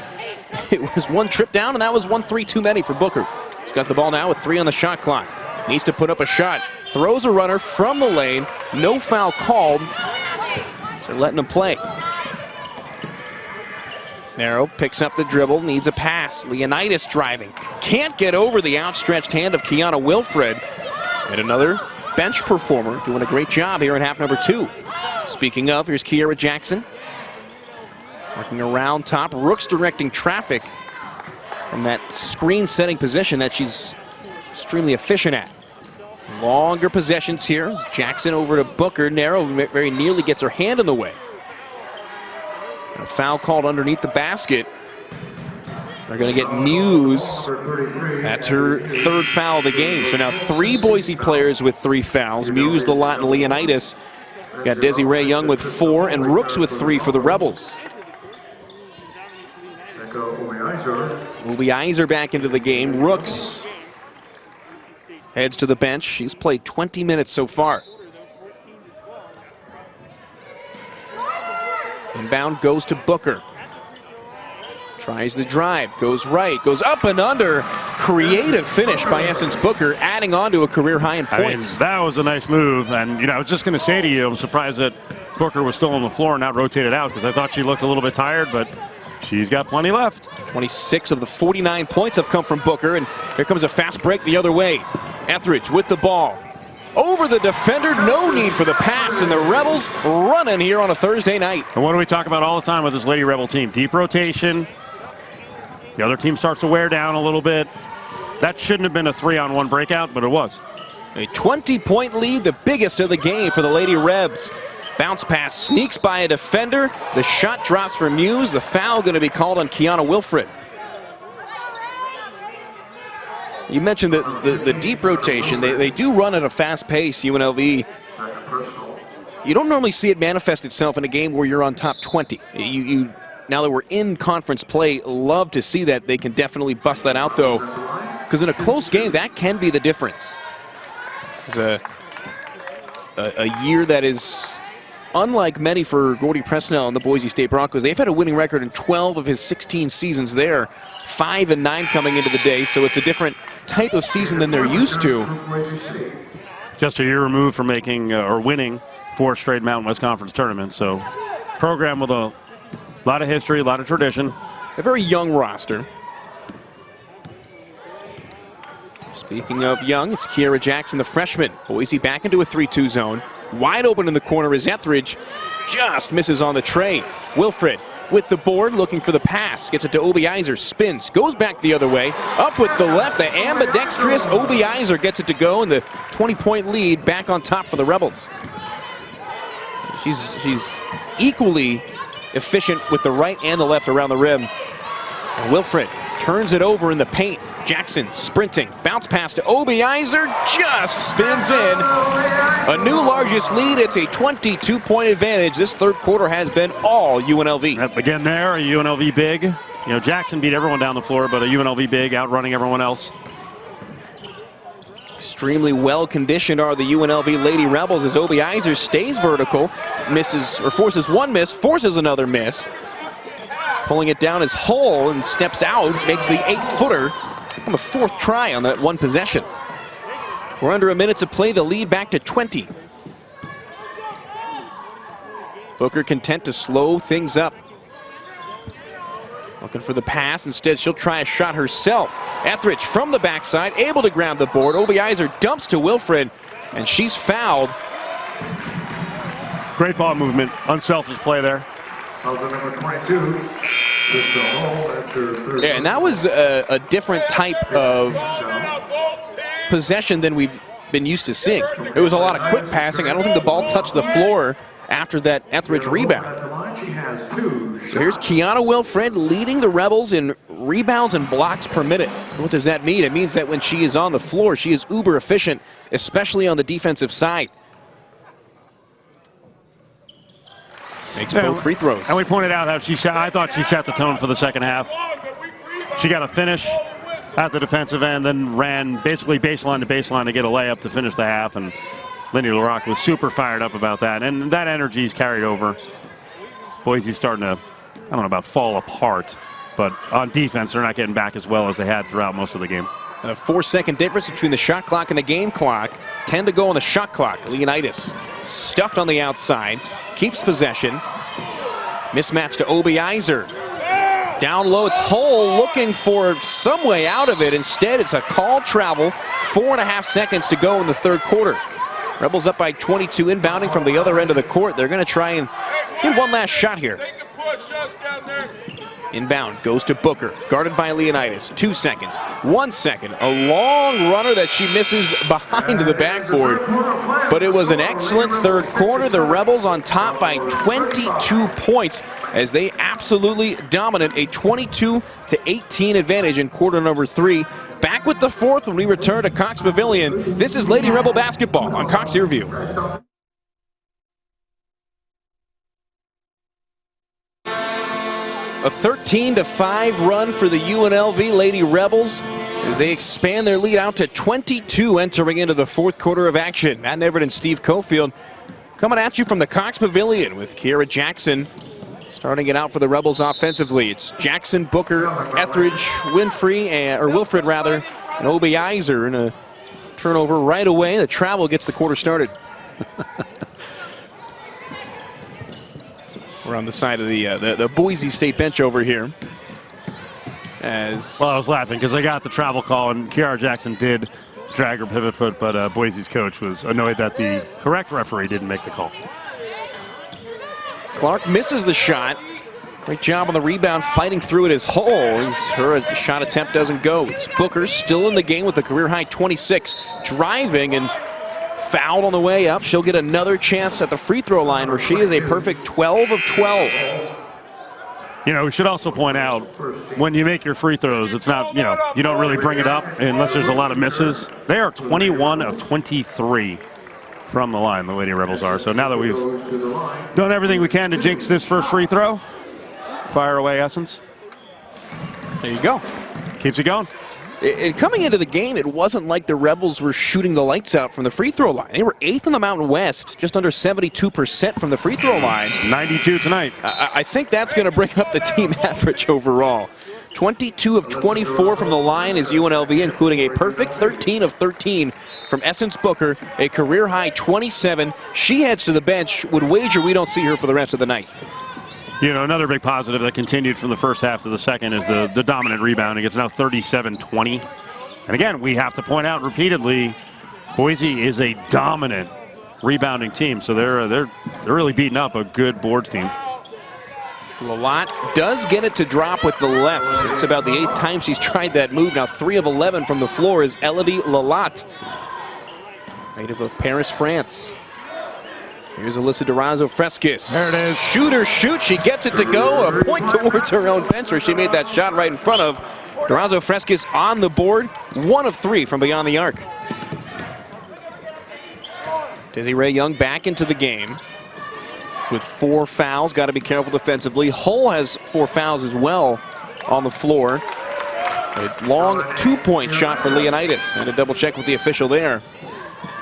it was one trip down, and that was 1-3 too many for Booker. She's got the ball now with 3 on the shot clock. Needs to put up a shot. Throws a runner from the lane. No foul called. So letting him play. Narrow picks up the dribble, needs a pass. Leonidas driving. Can't get over the outstretched hand of Kiana Wilfred. And another bench performer doing a great job here in half number 2. Speaking of, here's Kiera Jackson. Working around top. Rooks directing traffic from that screen setting position that she's extremely efficient at. Longer possessions here. Jackson over to Booker. Narrow very nearly gets her hand in the way. And a foul called underneath the basket. They're going to get Muse. That's her 3rd foul of the game. So now 3 Boise players with 3 fouls. Muse, Lalott, and Leonidas. Got Desiree Young with 4 and Rooks with 3 for the Rebels. Iser back into the game. Rooks heads to the bench. She's played 20 minutes so far. Inbound goes to Booker. Tries the drive, goes right, goes up and under. Creative finish by Essence Booker, adding on to a career high in points. I mean, that was a nice move, and I was just going to say to you, I'm surprised that Booker was still on the floor and not rotated out, because I thought she looked a little bit tired, but she's got plenty left. 26 of the 49 points have come from Booker, and here comes a fast break the other way. Etheridge with the ball. Over the defender, no need for the pass, and the Rebels running here on a Thursday night. And what do we talk about all the time with this Lady Rebel team? Deep rotation. The other team starts to wear down a little bit. That shouldn't have been a 3-on-1 breakout, but it was. A 20-point lead, the biggest of the game for the Lady Rebs. Bounce pass sneaks by a defender. The shot drops for Muse. The foul going to be called on Kiana Wilfred. You mentioned the deep rotation. They do run at a fast pace, UNLV. You don't normally see it manifest itself in a game where you're on top 20. Now that we're in conference play, love to see that. They can definitely bust that out, though, because in a close game, that can be the difference. This is a year that is unlike many for Gordy Presnell and the Boise State Broncos. They've had a winning record in 12 of his 16 seasons there, 5-9 coming into the day, so it's a different type of season than they're used to. Just a year removed from making or winning 4 straight Mountain West Conference tournaments, so program with a lot of history, a lot of tradition. A very young roster. Speaking of young, it's Kiera Jackson, the freshman. Boise back into a 3-2 zone. Wide open in the corner is Etheridge. Just misses on the tray. Wilfred with the board, looking for the pass. Gets it to Obi Iser, spins, goes back the other way. Up with the left, the ambidextrous Obi Iser gets it to go, and the 20-point lead back on top for the Rebels. She's equally efficient with the right and the left around the rim. And Wilfred turns it over in the paint. Jackson sprinting, bounce pass to Obi Iser, just spins in. A new largest lead, it's a 22-point advantage. This third quarter has been all UNLV. Again there, a UNLV big. Jackson beat everyone down the floor, but a UNLV big outrunning everyone else. Extremely well-conditioned are the UNLV Lady Rebels as Obi Iser stays vertical, misses, or forces one miss, forces another miss. Pulling it down is Hull and steps out, makes the 8-footer on the 4th try on that one possession. We're under a minute to play, the lead back to 20. Booker content to slow things up. Looking for the pass, instead she'll try a shot herself. Etheridge from the backside, able to ground the board. Obi Iser dumps to Wilfred, and she's fouled. Great ball movement, unselfish play there. Number 22. Yeah, and that was a different type of possession than we've been used to seeing. It was a lot of quick passing. I don't think the ball touched the floor after that Etheridge rebound. and she has 2 shots. So here's Kiana Wilfred leading the Rebels in rebounds and blocks per minute. What does that mean? It means that when she is on the floor, she is uber efficient, especially on the defensive side. Makes both free throws. And we pointed out how I thought she set the tone for the second half. She got a finish at the defensive end, then ran basically baseline to baseline to get a layup to finish the half. And Lindy LaRocque was super fired up about that. And that energy is carried over. Boise's starting to, I don't know about fall apart, but on defense, they're not getting back as well as they had throughout most of the game. And a 4-second difference between the shot clock and the game clock. 10 to go on the shot clock. Leonidas stuffed on the outside. Keeps possession. Mismatch to Obiizer. Down low, it's Hull looking for some way out of it. Instead, it's a called travel. 4.5 seconds to go in the third quarter. Rebels up by 22, inbounding from the other end of the court. They're going to try and get one last shot here. Inbound goes to Booker, guarded by Leonidas. 2 seconds, 1 second. A long runner that she misses behind the backboard. But it was an excellent third quarter. The Rebels on top by 22 points as they absolutely dominate a 22-18 advantage in quarter number 3. Back with the fourth when we return to Cox Pavilion. This is Lady Rebel basketball on Cox Earview. A 13-5 run for the UNLV Lady Rebels as they expand their lead out to 22 entering into the fourth quarter of action. Matt Everett and Steve Cofield coming at you from the Cox Pavilion with Kiera Jackson starting it out for the Rebels offensively. It's Jackson, Booker, Etheridge, Wilfred rather, and Obiizer in a turnover right away. The travel gets the quarter started. We're on the side of the Boise State bench over here. Well, I was laughing because they got the travel call, and Kiara Jackson did drag her pivot foot, but Boise's coach was annoyed that the correct referee didn't make the call. Clark misses the shot. Great job on the rebound, fighting through it as Hull as her shot attempt doesn't go. It's Booker still in the game with a career-high 26, driving and fouled on the way up. She'll get another chance at the free throw line where she is a perfect 12 of 12. You know, we should also point out when you make your free throws, it's not, you don't really bring it up unless there's a lot of misses. They are 21 of 23 from the line, the Lady Rebels are. So now that we've done everything we can to jinx this first free throw, fire away, Essence. There you go. Keeps it going. And coming into the game, it wasn't like the Rebels were shooting the lights out from the free throw line. They were 8th in the Mountain West, just under 72% from the free throw line. 92 tonight. I think that's going to bring up the team average overall. 22 of 24 from the line is UNLV, including a perfect 13 of 13 from Essence Booker, a career-high 27. She heads to the bench. Would wager we don't see her for the rest of the night. You know, another big positive that continued from the first half to the second is the dominant rebounding. It's now 37-20. And again, we have to point out repeatedly, Boise is a dominant rebounding team. So they're really beating up a good boards team. Lalott does get it to drop with the left. It's about the 8th time she's tried that move. Now 3 of 11 from the floor is Elodie Lalott, native of Paris, France. Here's Alyssa Durazo-Frescas. There it is. Shooter, shoot. She gets it to go. A point towards her own bench where she made that shot right in front of Durazo-Frescas on the board. 1 of 3 from beyond the arc. Desiree Young back into the game with 4 fouls. Got to be careful defensively. Hull has 4 fouls as well on the floor. A long 2-point shot for Leonidas. And a double check with the official there.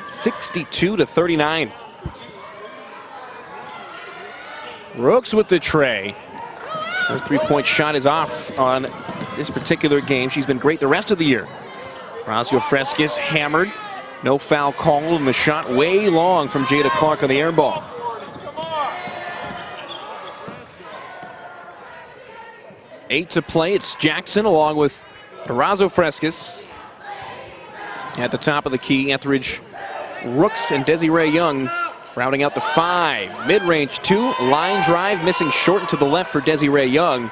62-39. Rooks with the tray. Her 3-point shot is off on this particular game. She's been great the rest of the year. Durazo-Frescas hammered. No foul called, and the shot way long from Jada Clark on the air ball. Eight to play. It's Jackson along with Durazo-Frescas. At the top of the key, Etheridge, Rooks, and Desiree Young rounding out the 5. Mid-range 2, line drive, missing short and to the left for Desiree Young.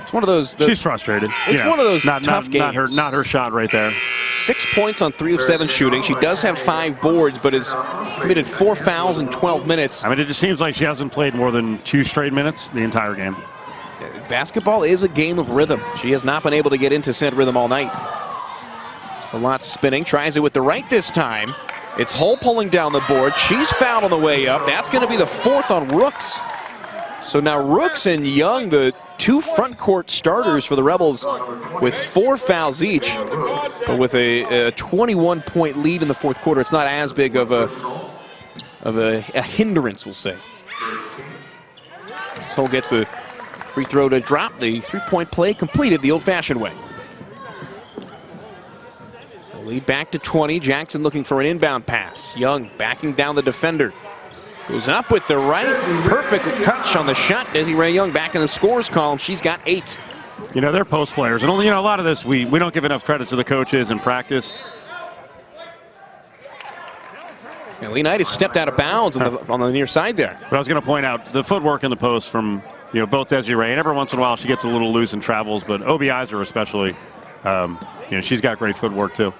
It's one of those. She's frustrated. It's one of those tough games. Not her shot right there. 6 points on 3 of 7 shooting. She does have 5 boards, but has committed 4 fouls in 12 minutes. I mean, it just seems like she hasn't played more than 2 straight minutes the entire game. Basketball is a game of rhythm. She has not been able to get into said rhythm all night. A lot spinning. Tries it with the right this time. It's Hull pulling down the board. She's fouled on the way up. That's going to be the 4th on Rooks. So now Rooks and Young, the 2 front court starters for the Rebels, with 4 fouls each. But with a 21-point lead in the 4th quarter, it's not as big of a hindrance, we'll say. Hull gets the free throw to drop. The 3-point play completed the old-fashioned way. Lead back to 20. Jackson looking for an inbound pass. Young backing down the defender. Goes up with the right. Perfect touch on the shot. Desiree Young back in the scores column. She's got 8. You know, they're post players. And, a lot of this, we don't give enough credit to the coaches in practice. Yeah, Leonidas stepped out of bounds on the near side there. But I was going to point out the footwork in the post from, both Desiree. And every once in a while she gets a little loose and travels. But Obiizer especially, she's got great footwork too.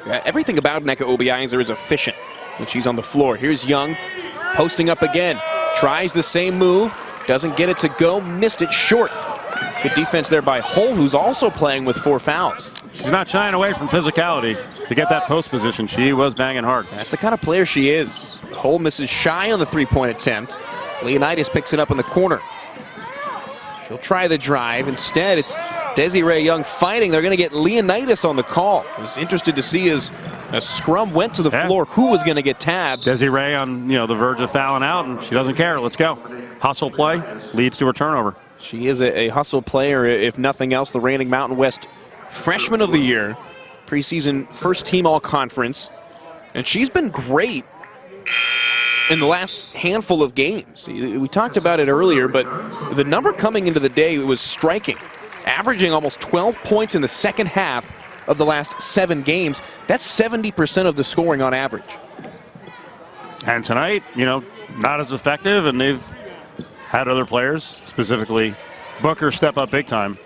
Everything about Nneka Obiizer is efficient when she's on the floor. Here's Young posting up again. Tries the same move. Doesn't get it to go. Missed it short. Good defense there by Hull, who's also playing with 4 fouls. She's not shying away from physicality. To get that post position, she was banging hard. That's the kind of player she is. Hull misses shy on the 3-point attempt. Leonidas picks it up in the corner. She'll try the drive. Instead, it's Desiree Young fighting. They're going to get Leonidas on the call. I was interested to see as a scrum went to the floor who was going to get tabbed. Desiree on the verge of fouling out, and she doesn't care. Let's go. Hustle play leads to a turnover. She is a hustle player, if nothing else. The reigning Mountain West Freshman of the Year, preseason first team all-conference, and she's been great in the last handful of games. We talked about it earlier, but the number coming into the day was striking, averaging almost 12 points in the second half of the last 7 games. That's 70% of the scoring on average. And tonight, not as effective, and they've had other players, specifically Booker, step up big time.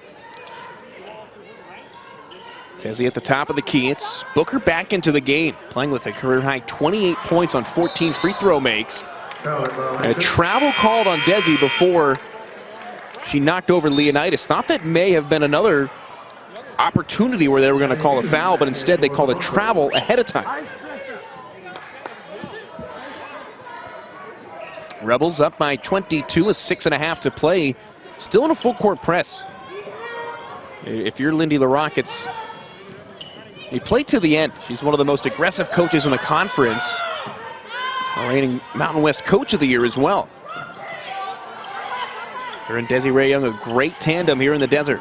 Tezzy at the top of the key. It's Booker back into the game, playing with a career-high 28 points on 14 free throw makes. And a travel called on Desi before she knocked over Leonidas. Thought that may have been another opportunity where they were going to call a foul, but instead they called a travel ahead of time. Rebels up by 22 with 6.5 to play. Still in a full court press. If you're Lindy LaRock, you play to the end. She's one of the most aggressive coaches in the conference. Reigning Mountain West Coach of the Year as well. Her and Desiree Young, a great tandem here in the desert.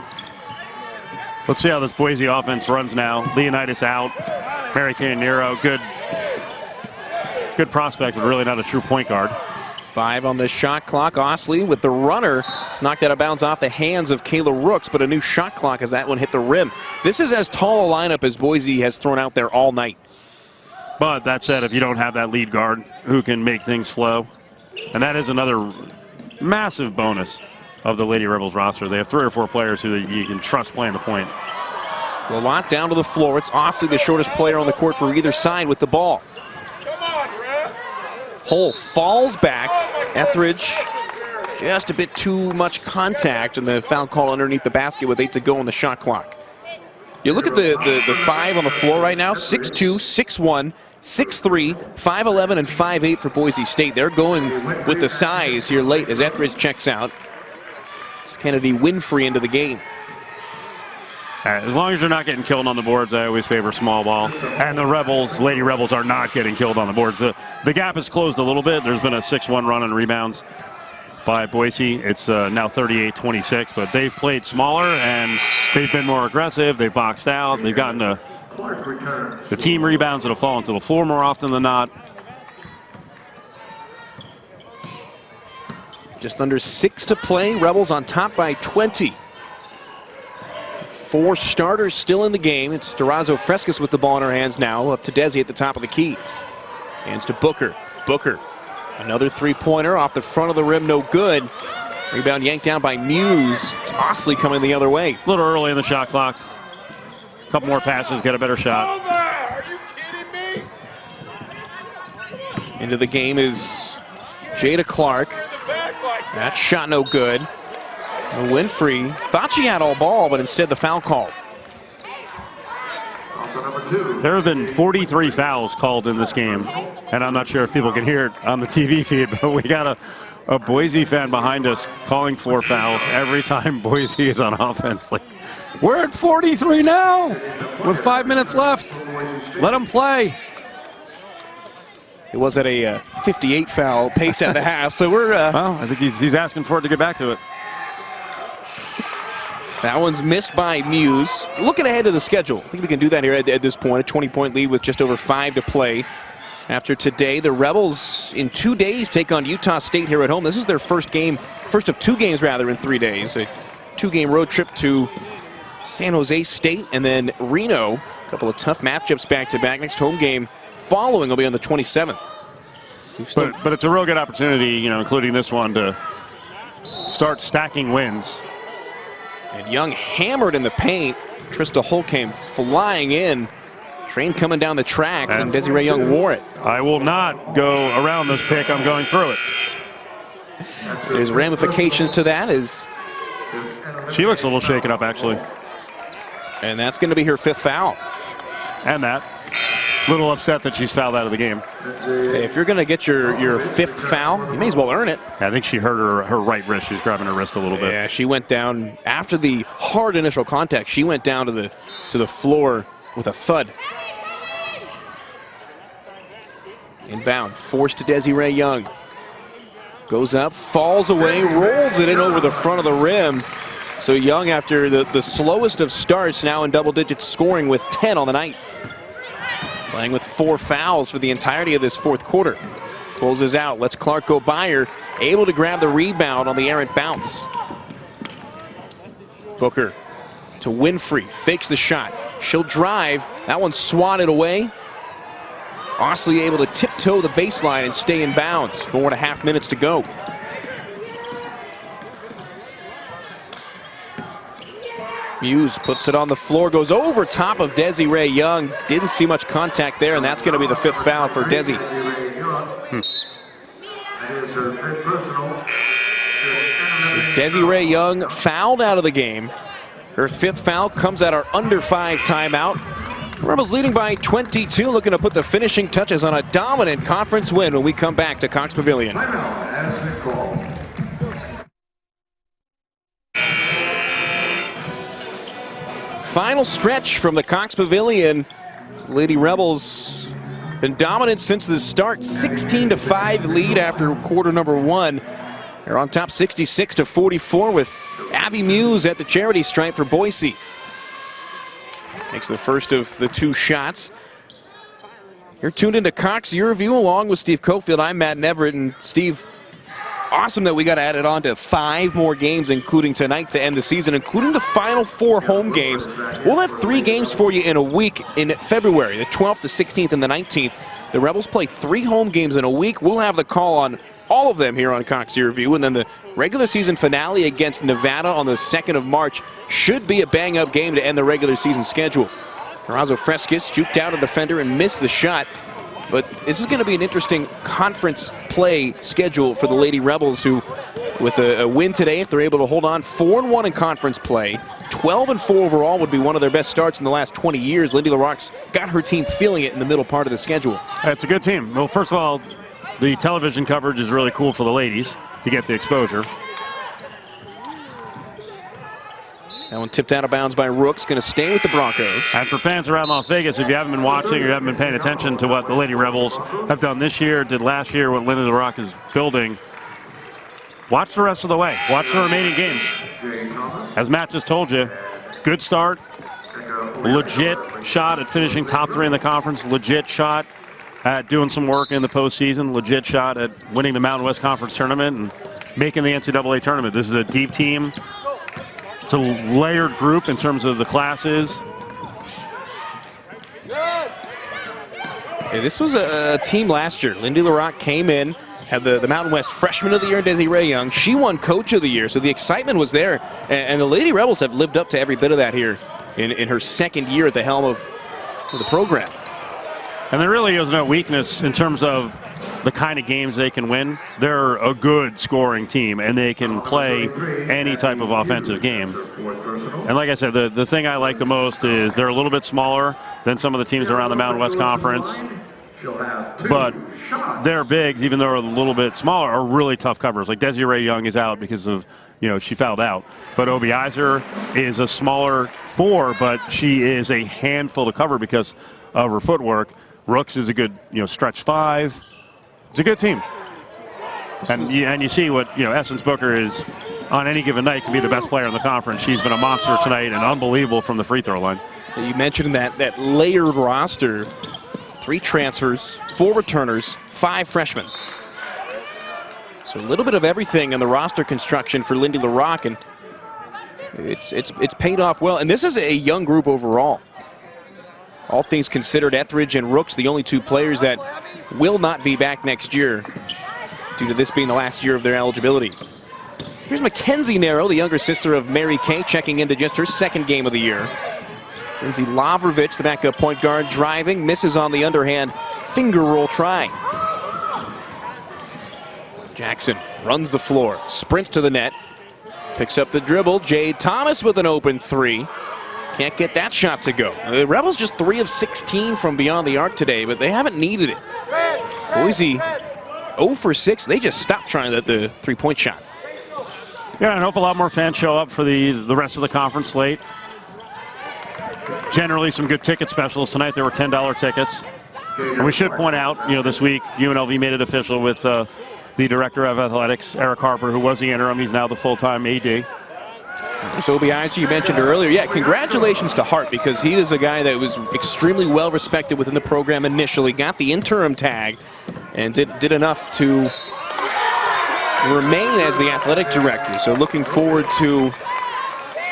Let's see how this Boise offense runs now. Leonidas out. Mary Kay Nero, good prospect, but really not a true point guard. 5 on the shot clock. Osley with the runner. It's knocked out of bounds off the hands of Kayla Rooks, but a new shot clock as that one hit the rim. This is as tall a lineup as Boise has thrown out there all night. But that said, if you don't have that lead guard who can make things flow, and that is another massive bonus of the Lady Rebels roster. They have 3 or 4 players who you can trust playing the point. Lalonde down to the floor. It's Osley, the shortest player on the court for either side with the ball. Hull falls back. Etheridge, just a bit too much contact, and the foul call underneath the basket with 8 to go on the shot clock. You look at the 5 on the floor right now, 6'2", 6'1", 6'3", 5'11", and 5'8" for Boise State. They're going with the size here late as Etheridge checks out. It's Kennedy Winfrey into the game. As long as you're not getting killed on the boards, I always favor small ball. And the Rebels, Lady Rebels, are not getting killed on the boards. The gap has closed a little bit. There's been a 6-1 run on rebounds by Boise. It's now 38-26, but they've played smaller and they've been more aggressive. They've boxed out. They've gotten the team rebounds that have fallen to the floor more often than not. Just under 6 to play. Rebels on top by 20. 4 starters still in the game. It's Durazo Frescas with the ball in her hands now. Up to Desi at the top of the key. Hands to Booker. Booker, another 3-pointer off the front of the rim, no good. Rebound yanked down by Muse. It's Osley coming the other way. A little early in the shot clock. A couple more passes, get a better shot. Are you kidding me? Into the game is Jada Clark. That shot no good. Winfrey thought she had all ball, but instead the foul call. There have been 43 fouls called in this game, and I'm not sure if people can hear it on the TV feed, but we got a Boise fan behind us calling for fouls every time Boise is on offense. Like, we're at 43 now with 5 minutes left. Let them play. It was at a 58 foul pace at the half, so we're... well, I think he's asking for it to get back to it. That one's missed by Muse. Looking ahead to the schedule. I think we can do that here at this point. A 20-point lead with just over 5 to play. After today, the Rebels in 2 days take on Utah State here at home. This is their first of 2 games rather in 3 days. A 2-game road trip to San Jose State and then Reno. A couple of tough matchups back-to-back. Next home game following will be on the 27th. But it's a real good opportunity, including this one, to start stacking wins. And Young hammered in the paint. Trista Holcomb flying in. Train coming down the tracks, and Desiree Young wore it. I will not go around this pick. I'm going through it. There's ramifications to that. She looks a little shaken up, actually. And that's going to be her 5th foul. And that. Little upset that she's fouled out of the game. Hey, if you're going to get your 5th foul, you may as well earn it. I think she hurt her right wrist. She's grabbing her wrist a little bit. Yeah, she went down after the hard initial contact. She went down to the floor with a thud. Inbound, forced to Desiree Young. Goes up, falls away, rolls it in over the front of the rim. So Young, after the slowest of starts, now in double digits scoring with 10 on the night. Playing with 4 fouls for the entirety of this 4th quarter. Closes out, lets Clark go by her, able to grab the rebound on the errant bounce. Booker to Winfrey, fakes the shot. She'll drive, that one swatted away. Osley able to tiptoe the baseline and stay in bounds. 4.5 minutes to go. Muse puts it on the floor, goes over top of Desiree Young. Didn't see much contact there, and that's going to be the 5th foul for Desi. Desiree Young fouled out of the game. Her 5th foul comes at our under 5 timeout. Rebels leading by 22, looking to put the finishing touches on a dominant conference win when we come back to Cox Pavilion. Final stretch from the Cox Pavilion. Lady Rebels been dominant since the start. 16-5 lead after quarter number 1. They're on top 66-44 with Abby Muse at the charity stripe for Boise. Makes the first of the 2 shots. You're tuned into Cox Your Review along with Steve Cofield. I'm Matt Neverett, and Steve, awesome that we got added on to 5 more games, including tonight to end the season, including the final 4 home games. We'll have 3 games for you in a week in February, the 12th, the 16th, and the 19th. The Rebels play 3 home games in a week. We'll have the call on all of them here on Cox Your Review, and then the regular season finale against Nevada on the 2nd of March should be a bang-up game to end the regular season schedule. Terrazzo Fresquez juked out a defender and missed the shot. But this is going to be an interesting conference play schedule for the Lady Rebels, who, with a win today, if they're able to hold on, 4-1 in conference play, 12-4 overall would be one of their best starts in the last 20 years. Lindy LaRocque's got her team feeling it in the middle part of the schedule. It's a good team. Well, first of all, the television coverage is really cool for the ladies to get the exposure. That one tipped out of bounds by Rooks, going to stay with the Broncos. And for fans around Las Vegas, if you haven't been watching or you haven't been paying attention to what the Lady Rebels have done this year, did last year, what Lindy LaRocque is building, watch the rest of the way. Watch the remaining games. As Matt just told you, good start, legit shot at finishing top 3 in the conference, legit shot at doing some work in the postseason, legit shot at winning the Mountain West Conference tournament and making the NCAA tournament. This is a deep team. It's a layered group in terms of the classes. Hey, this was a team last year. Lindy LaRocque came in, had the Mountain West Freshman of the Year, Desiree Young. She won Coach of the Year, so the excitement was there. And the Lady Rebels have lived up to every bit of that here in her second year at the helm of the program. And there really is no weakness in terms of the kind of games they can win. They're a good scoring team, and they can play any type of offensive game. And like I said, the thing I like the most is they're a little bit smaller than some of the teams around the Mountain West Conference. But their bigs, even though they're a little bit smaller, are really tough covers. Like Desiree Young is out because of, she fouled out. But Obi Iser is a smaller 4, but she is a handful to cover because of her footwork. Rooks is a good, stretch 5. It's a good team. And you see what, Essence Booker is on any given night can be the best player in the conference. She's been a monster tonight and unbelievable from the free throw line. You mentioned that layered roster. 3 transfers, 4 returners, 5 freshmen. So a little bit of everything in the roster construction for Lindy LaRocque, and it's paid off well. And this is a young group overall. All things considered, Etheridge and Rooks, the only 2 players that will not be back next year due to this being the last year of their eligibility. Here's Mackenzie Narrow, the younger sister of Mary Kay, checking into just her second game of the year. Lindsay Lavrovich, the backup point guard, driving, misses on the underhand finger roll try. Jackson runs the floor, sprints to the net, picks up the dribble. Jade Thomas with an open 3. Can't get that shot to go. The Rebels just 3 of 16 from beyond the arc today, but they haven't needed it. Boise 0 for 6. They just stopped trying the 3-point shot. Yeah, I hope a lot more fans show up for the rest of the conference slate. Generally some good ticket specials. Tonight there were $10 tickets. And we should point out, this week UNLV made it official with the director of athletics, Eric Harper, who was the interim. He's now the full-time AD. So Obi Iser, you mentioned earlier. Yeah, congratulations to Hart, because he is a guy that was extremely well respected within the program initially, got the interim tag, and did enough to remain as the athletic director. So looking forward to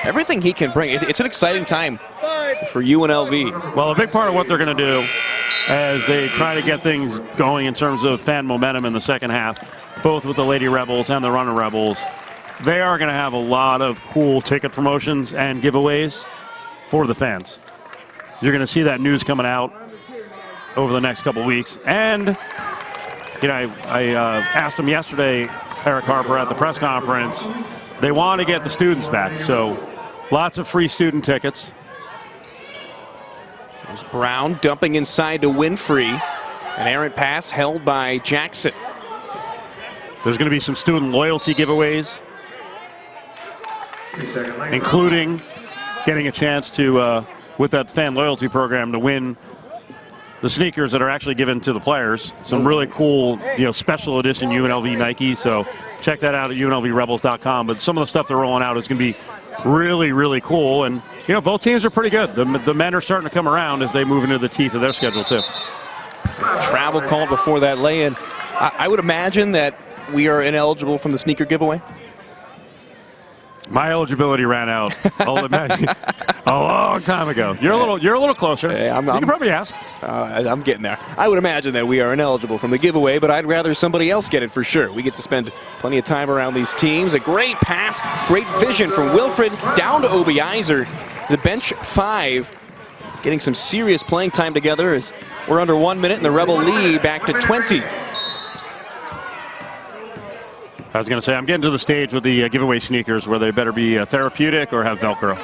everything he can bring. It's an exciting time for UNLV. Well, a big part of what they're going to do as they try to get things going in terms of fan momentum in the second half, both with the Lady Rebels and the Runner Rebels, they are going to have a lot of cool ticket promotions and giveaways for the fans. You're going to see that news coming out over the next couple weeks. And, I asked him yesterday, Eric Harper, at the press conference, they want to get the students back. So lots of free student tickets. There's Brown dumping inside to Winfrey. An errant pass held by Jackson. There's going to be some student loyalty giveaways, including getting a chance to, with that fan loyalty program, to win the sneakers that are actually given to the players. Some really cool, special edition UNLV Nikes. So check that out at UNLVRebels.com. But some of the stuff they're rolling out is going to be really, really cool. And, both teams are pretty good. The men are starting to come around as they move into the teeth of their schedule, too. Travel called before that lay-in. I would imagine that we are ineligible from the sneaker giveaway. My eligibility ran out a long time ago. You're a little closer. Hey, you can probably ask. I'm getting there. I would imagine that we are ineligible from the giveaway, but I'd rather somebody else get it for sure. We get to spend plenty of time around these teams. A great pass, great vision from Wilfred down to Obi Iser. The bench 5 getting some serious playing time together as we're under 1 minute and the Rebel lead back to 20. I was going to say, I'm getting to the stage with the giveaway sneakers where they better be therapeutic or have Velcro.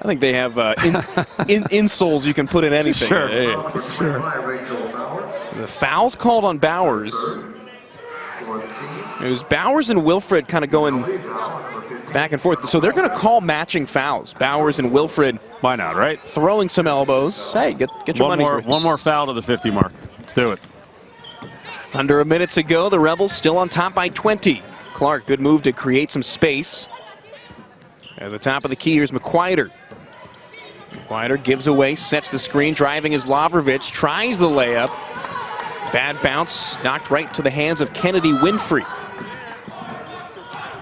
I think they have insoles you can put in anything. Sure. The foul's called on Bowers. It was Bowers and Wilfred kind of going back and forth. So they're going to call matching fouls. Bowers and Wilfred. Why not, right? Throwing some elbows. Hey, get your money's worth. One more foul to the 50 mark. Let's do it. Under a minute to go, the Rebels still on top by 20. Clark, good move to create some space. At the top of the key, here's McQuider. McQuider gives away, sets the screen, driving is Lavrovich, tries the layup. Bad bounce, knocked right to the hands of Kennedy Winfrey.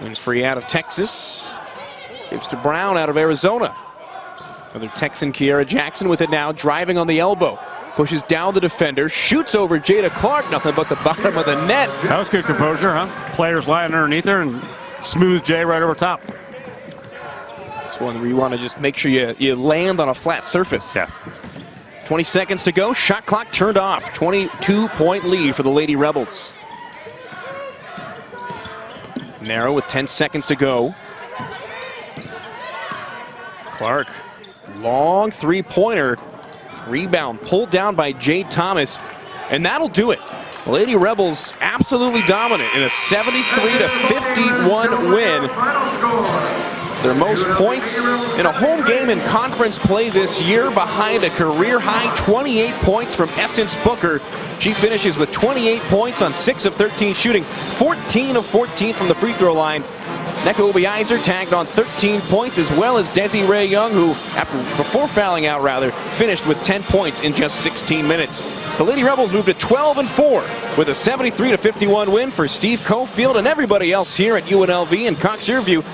Winfrey out of Texas. Gives to Brown out of Arizona. Another Texan, Kiara Jackson, with it now, driving on the elbow. Pushes down the defender, shoots over Jada Clark, nothing but the bottom of the net. That was good composure, huh? Players lying underneath her and smooth Jay right over top. It's one where you want to just make sure you land on a flat surface. Yeah. 20 seconds to go, shot clock turned off. 22-point lead for the Lady Rebels. Narrow with 10 seconds to go. Clark, long three-pointer. Rebound pulled down by Jade Thomas, and that'll do it. The Lady Rebels absolutely dominant in a 73-51 win. It's their most points in a home game in conference play this year, behind a career-high 28 points from Essence Booker. She finishes with 28 points on 6 of 13 shooting, 14 of 14 from the free throw line. Nneka Obiizer tagged on 13 points, as well as Desiree Young, who, before fouling out, finished with 10 points in just 16 minutes. The Lady Rebels moved to 12-4 with a 73-51 win for Steve Cofield and everybody else here at UNLV and Cox Interview.